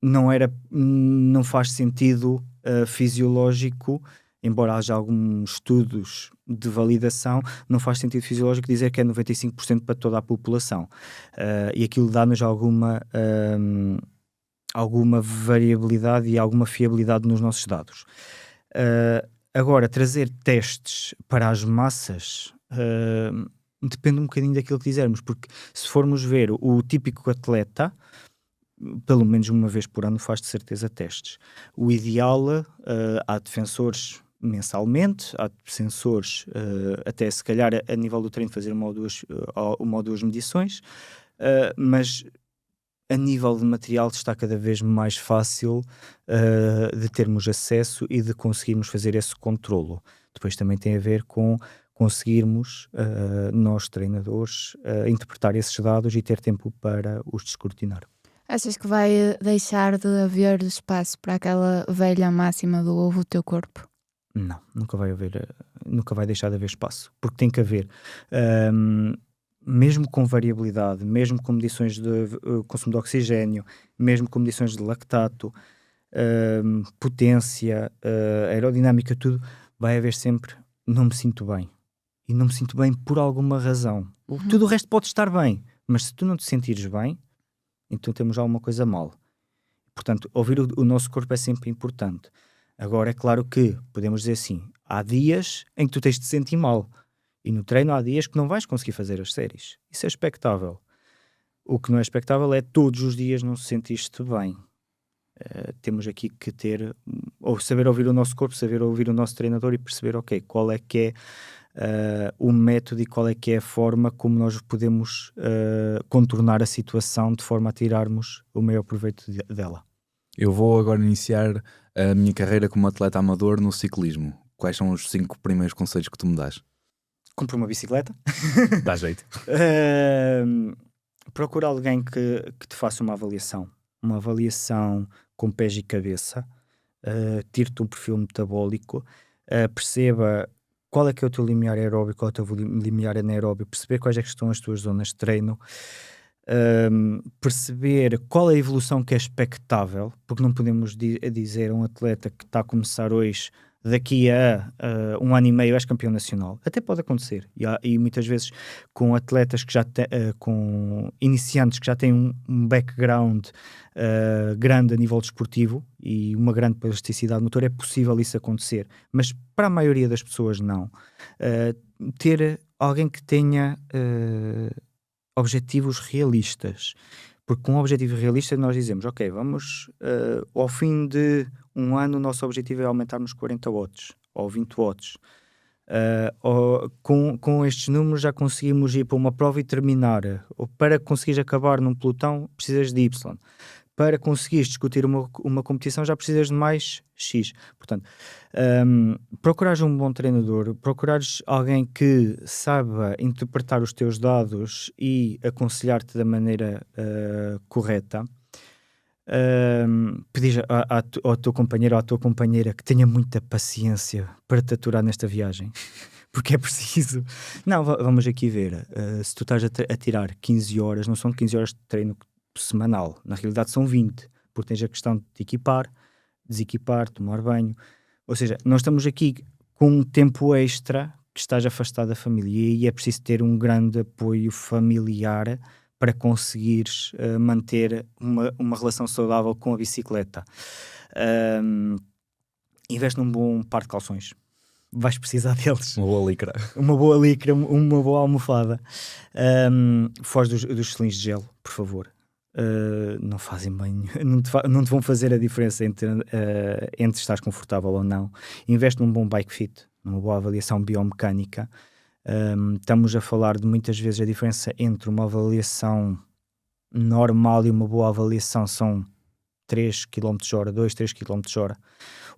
não faz sentido fisiológico, embora haja alguns estudos de validação, não faz sentido fisiológico dizer que é 95% para toda a população. E aquilo dá-nos alguma variabilidade e alguma fiabilidade nos nossos dados. Agora, trazer testes para as massas depende um bocadinho daquilo que dizermos, porque se formos ver o típico atleta, pelo menos uma vez por ano faz de certeza testes. O ideal, há defensores mensalmente, há defensores até se calhar a nível do treino fazer uma ou duas medições, mas a nível de material está cada vez mais fácil de termos acesso e de conseguirmos fazer esse controlo. Depois também tem a ver com conseguirmos, nós treinadores, interpretar esses dados e ter tempo para os descortinar. Achas que vai deixar de haver espaço para aquela velha máxima do ouve o teu corpo? Não, nunca vai deixar de haver espaço, porque tem que haver, mesmo com variabilidade, mesmo com medições de consumo de oxigênio, mesmo com medições de lactato, potência, aerodinâmica, tudo, vai haver sempre, não me sinto bem. E não me sinto bem por alguma razão. Tudo o resto pode estar bem, mas se tu não te sentires bem, então temos alguma coisa mal. Portanto, ouvir o nosso corpo é sempre importante. Agora, é claro que podemos dizer assim, há dias em que tu tens de te sentir mal. E no treino há dias que não vais conseguir fazer as séries. Isso é expectável. O que não é expectável é todos os dias não se sentiste bem. Temos aqui que ter, ou saber ouvir o nosso corpo, saber ouvir o nosso treinador e perceber, ok, qual é que é o método e qual é que é a forma como nós podemos contornar a situação de forma a tirarmos o maior proveito dela. Eu vou agora iniciar a minha carreira como atleta amador no ciclismo. Quais são os 5 primeiros conselhos que tu me dás? Compra uma bicicleta. Dá jeito. Procura alguém que te faça uma avaliação com pés e cabeça, tire-te um perfil metabólico, perceba qual é que é o teu limiar aeróbio, qual é o teu limiar anaeróbio, perceber quais é que estão as tuas zonas de treino, perceber qual é a evolução que é expectável, porque não podemos dizer a um atleta que está a começar hoje, daqui a 1 ano e meio és campeão nacional. Até pode acontecer. E muitas vezes com atletas que já com iniciantes que já têm um background grande a nível desportivo e uma grande plasticidade motor, é possível isso acontecer. Mas para a maioria das pessoas não. Ter alguém que tenha objetivos realistas. Porque com um objetivo realista nós dizemos, ok, vamos ao fim de 1 ano o nosso objetivo é aumentarmos 40 watts ou 20 watts. Com estes números já conseguimos ir para uma prova e terminar. Ou para conseguires acabar num pelotão precisas de Y. Para conseguires discutir uma competição já precisas de mais X. Portanto, procurares um bom treinador, procurares alguém que saiba interpretar os teus dados e aconselhar-te da maneira correta. Pedir ao teu companheiro ou à tua companheira que tenha muita paciência para te aturar nesta viagem. Porque é preciso. Não, vamos aqui ver. Se tu estás a tirar 15 horas, não são 15 horas de treino semanal, na realidade são 20, porque tens a questão de te equipar, desequipar, tomar banho, ou seja, nós estamos aqui com um tempo extra que estás afastado da família e é preciso ter um grande apoio familiar para conseguires manter uma relação saudável com a bicicleta. Investe num bom par de calções, vais precisar deles. Uma boa licra, uma boa almofada. Foge dos cilindros de gelo, por favor. Não fazem bem, não te vão fazer a diferença entre estares confortável ou não. Investe num bom bike fit, numa boa avaliação biomecânica, Estamos a falar de muitas vezes a diferença entre uma avaliação normal e uma boa avaliação são 3 km/h, 2, 3 km/h,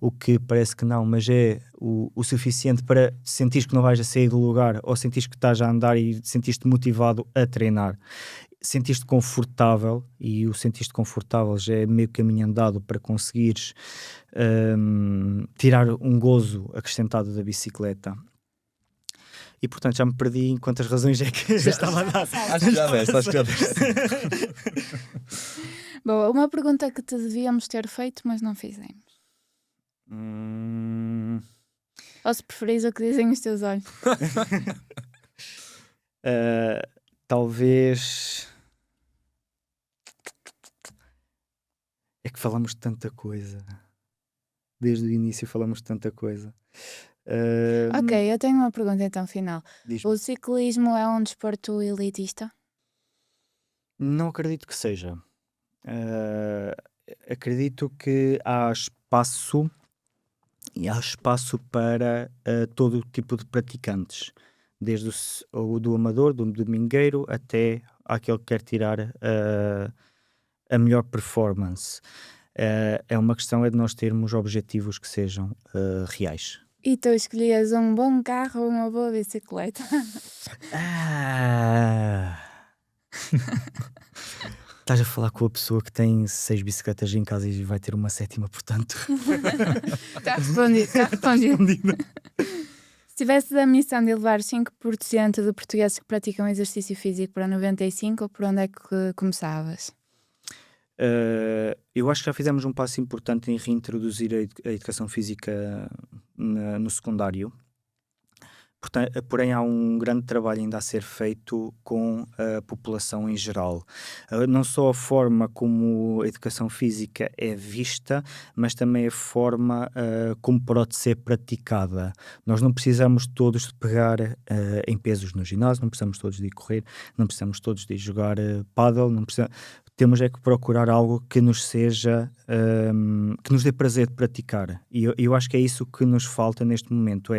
o que parece que não, mas é o suficiente para sentir que não vais a sair do lugar, ou sentir que estás a andar e sentir-te motivado a treinar. Sentir-te confortável, e o sentir-te confortável já é meio caminho andado para conseguires tirar um gozo acrescentado da bicicleta. E portanto já me perdi em quantas razões é que já estava a dar. Acho que já deste. Bom, uma pergunta que te devíamos ter feito, mas não fizemos. Ou se preferis o que dizem os teus olhos. Talvez... É que falamos de tanta coisa. Desde o início falamos de tanta coisa. Ok, eu tenho uma pergunta então final. Diz-me. O ciclismo é um desporto elitista? Não acredito que seja. Acredito que há espaço para todo o tipo de praticantes, desde o do amador, do domingueiro, até aquele que quer tirar a melhor performance. É uma questão de nós termos objetivos que sejam reais. E tu escolhias um bom carro ou uma boa bicicleta? Estás a falar com a pessoa que tem 6 bicicletas em casa e vai ter uma 7ª, portanto. Está respondido. Se tivesse a missão de levar 5% de portugueses que praticam exercício físico para 95%, por onde é que começavas? Eu acho que já fizemos um passo importante em reintroduzir a educação física no secundário. Porém, há um grande trabalho ainda a ser feito com a população em geral. Não só a forma como a educação física é vista, mas também a forma como pode ser praticada. Nós não precisamos todos de pegar em pesos no ginásio, não precisamos todos de ir correr, não precisamos todos de ir jogar pádel, não precisamos... Temos é que procurar algo que nos seja, que nos dê prazer de praticar. E eu acho que é isso que nos falta neste momento,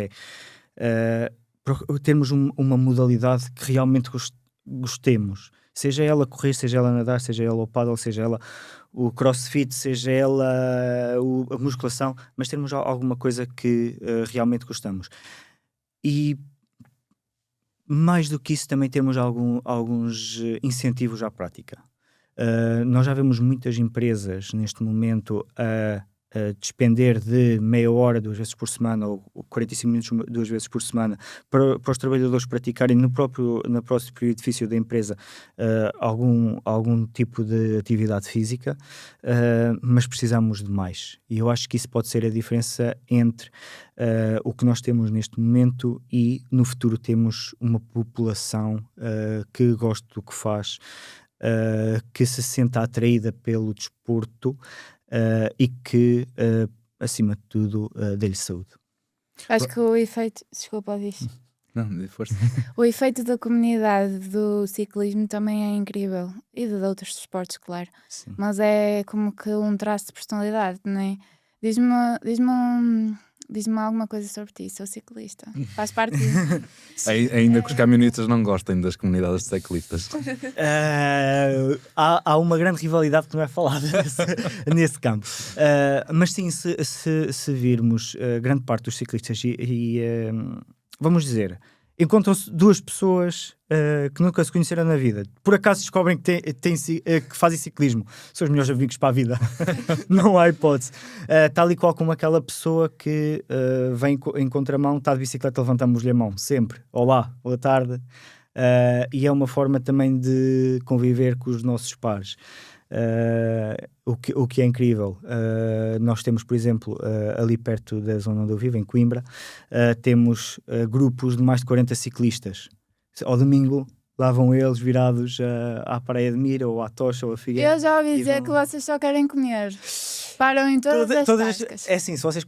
termos uma modalidade que realmente gostemos. Seja ela correr, seja ela nadar, seja ela o paddle, seja ela o crossfit, seja ela a musculação, mas termos alguma coisa que realmente gostamos. E mais do que isso, também temos alguns incentivos à prática. Nós já vemos muitas empresas neste momento a despender de meia hora 2 vezes por semana ou 45 minutos 2 vezes por semana para os trabalhadores praticarem no próprio edifício da empresa algum tipo de atividade física, mas precisamos de mais. E eu acho que isso pode ser a diferença entre o que nós temos neste momento e no futuro temos uma população que gosta do que faz, que se senta atraída pelo desporto e que, acima de tudo, dê-lhe saúde. Acho que o efeito... Desculpa, diz. Não, de força. O efeito da comunidade do ciclismo também é incrível. E de outros desportos, claro. Sim. Mas é como que um traço de personalidade, não é? Diz-me alguma coisa sobre ti, sou ciclista. Faz parte disso. Ainda que os caminhonistas não gostem das comunidades de ciclistas. Há uma grande rivalidade que não é falada nesse campo. Mas sim, se virmos grande parte dos ciclistas vamos dizer, encontram-se 2 pessoas que nunca se conheceram na vida. Por acaso descobrem que fazem ciclismo. São os melhores amigos para a vida. Não há hipótese. Tal e qual como aquela pessoa que vem em contramão, está de bicicleta, levantamos-lhe a mão. Sempre. Olá, boa tarde. E é uma forma também de conviver com os nossos pares. O que é incrível. Nós temos, por exemplo, ali perto da zona onde eu vivo, em Coimbra, temos grupos de mais de 40 ciclistas. Ao domingo lá vão eles virados à Praia de Mira ou à Tocha ou à Figueira. Eu já ouvi dizer que vocês só querem comer. Param em todas as tascas. É assim, se vocês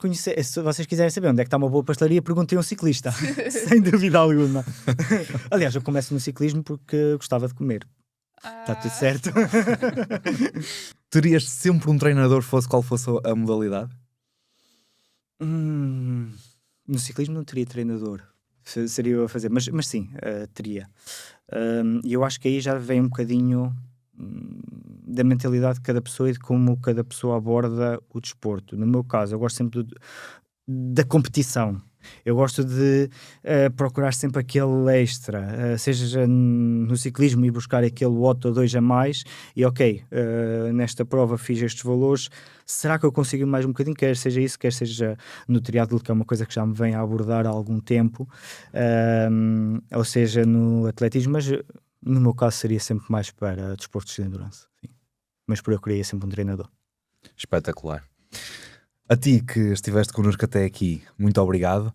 quiserem saber onde é que está uma boa pastelaria, perguntem a um ciclista. Sem dúvida alguma. Aliás, eu começo no ciclismo porque gostava de comer. Está tudo certo. Terias sempre um treinador, fosse qual fosse a modalidade? No ciclismo não teria treinador. seria eu a fazer, mas sim, teria. E eu acho que aí já vem um bocadinho da mentalidade de cada pessoa e de como cada pessoa aborda o desporto. No meu caso, eu gosto sempre da competição. Eu gosto de procurar sempre aquele extra, seja no ciclismo e buscar aquele watt ou 2 a mais, e nesta prova fiz estes valores, será que eu consigo mais um bocadinho? Quer seja isso, quer seja no triatlo, que é uma coisa que já me vem a abordar há algum tempo, ou seja no atletismo, mas no meu caso seria sempre mais para desportos de endurance, sim. Mas procuraria sempre um treinador. Espetacular. A ti que estiveste connosco até aqui, muito obrigado.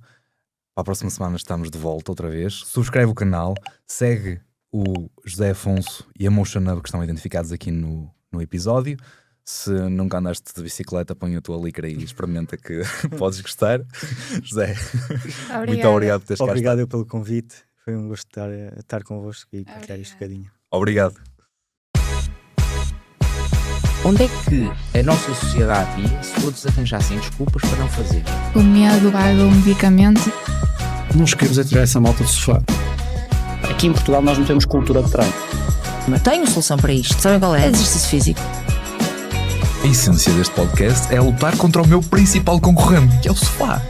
Para a próxima semana estamos de volta outra vez. Subscreve o canal, segue o José Afonso e a Motion Hub que estão identificados aqui no episódio. Se nunca andaste de bicicleta, põe a tua licra e experimenta que podes gostar. José, muito obrigado por teres cá. Obrigado eu pelo convite. Foi um gosto estar convosco e partilhar este bocadinho. Obrigado. Onde é que a nossa sociedade ia se todos arranjassem desculpas para não fazer? O medo paga o medicamento. Não nos queremos tirar essa malta do sofá. Aqui em Portugal nós não temos cultura de treino. Tenho solução para isto. Sabem qual é? Exercício físico. A essência deste podcast é lutar contra o meu principal concorrente, que é o sofá.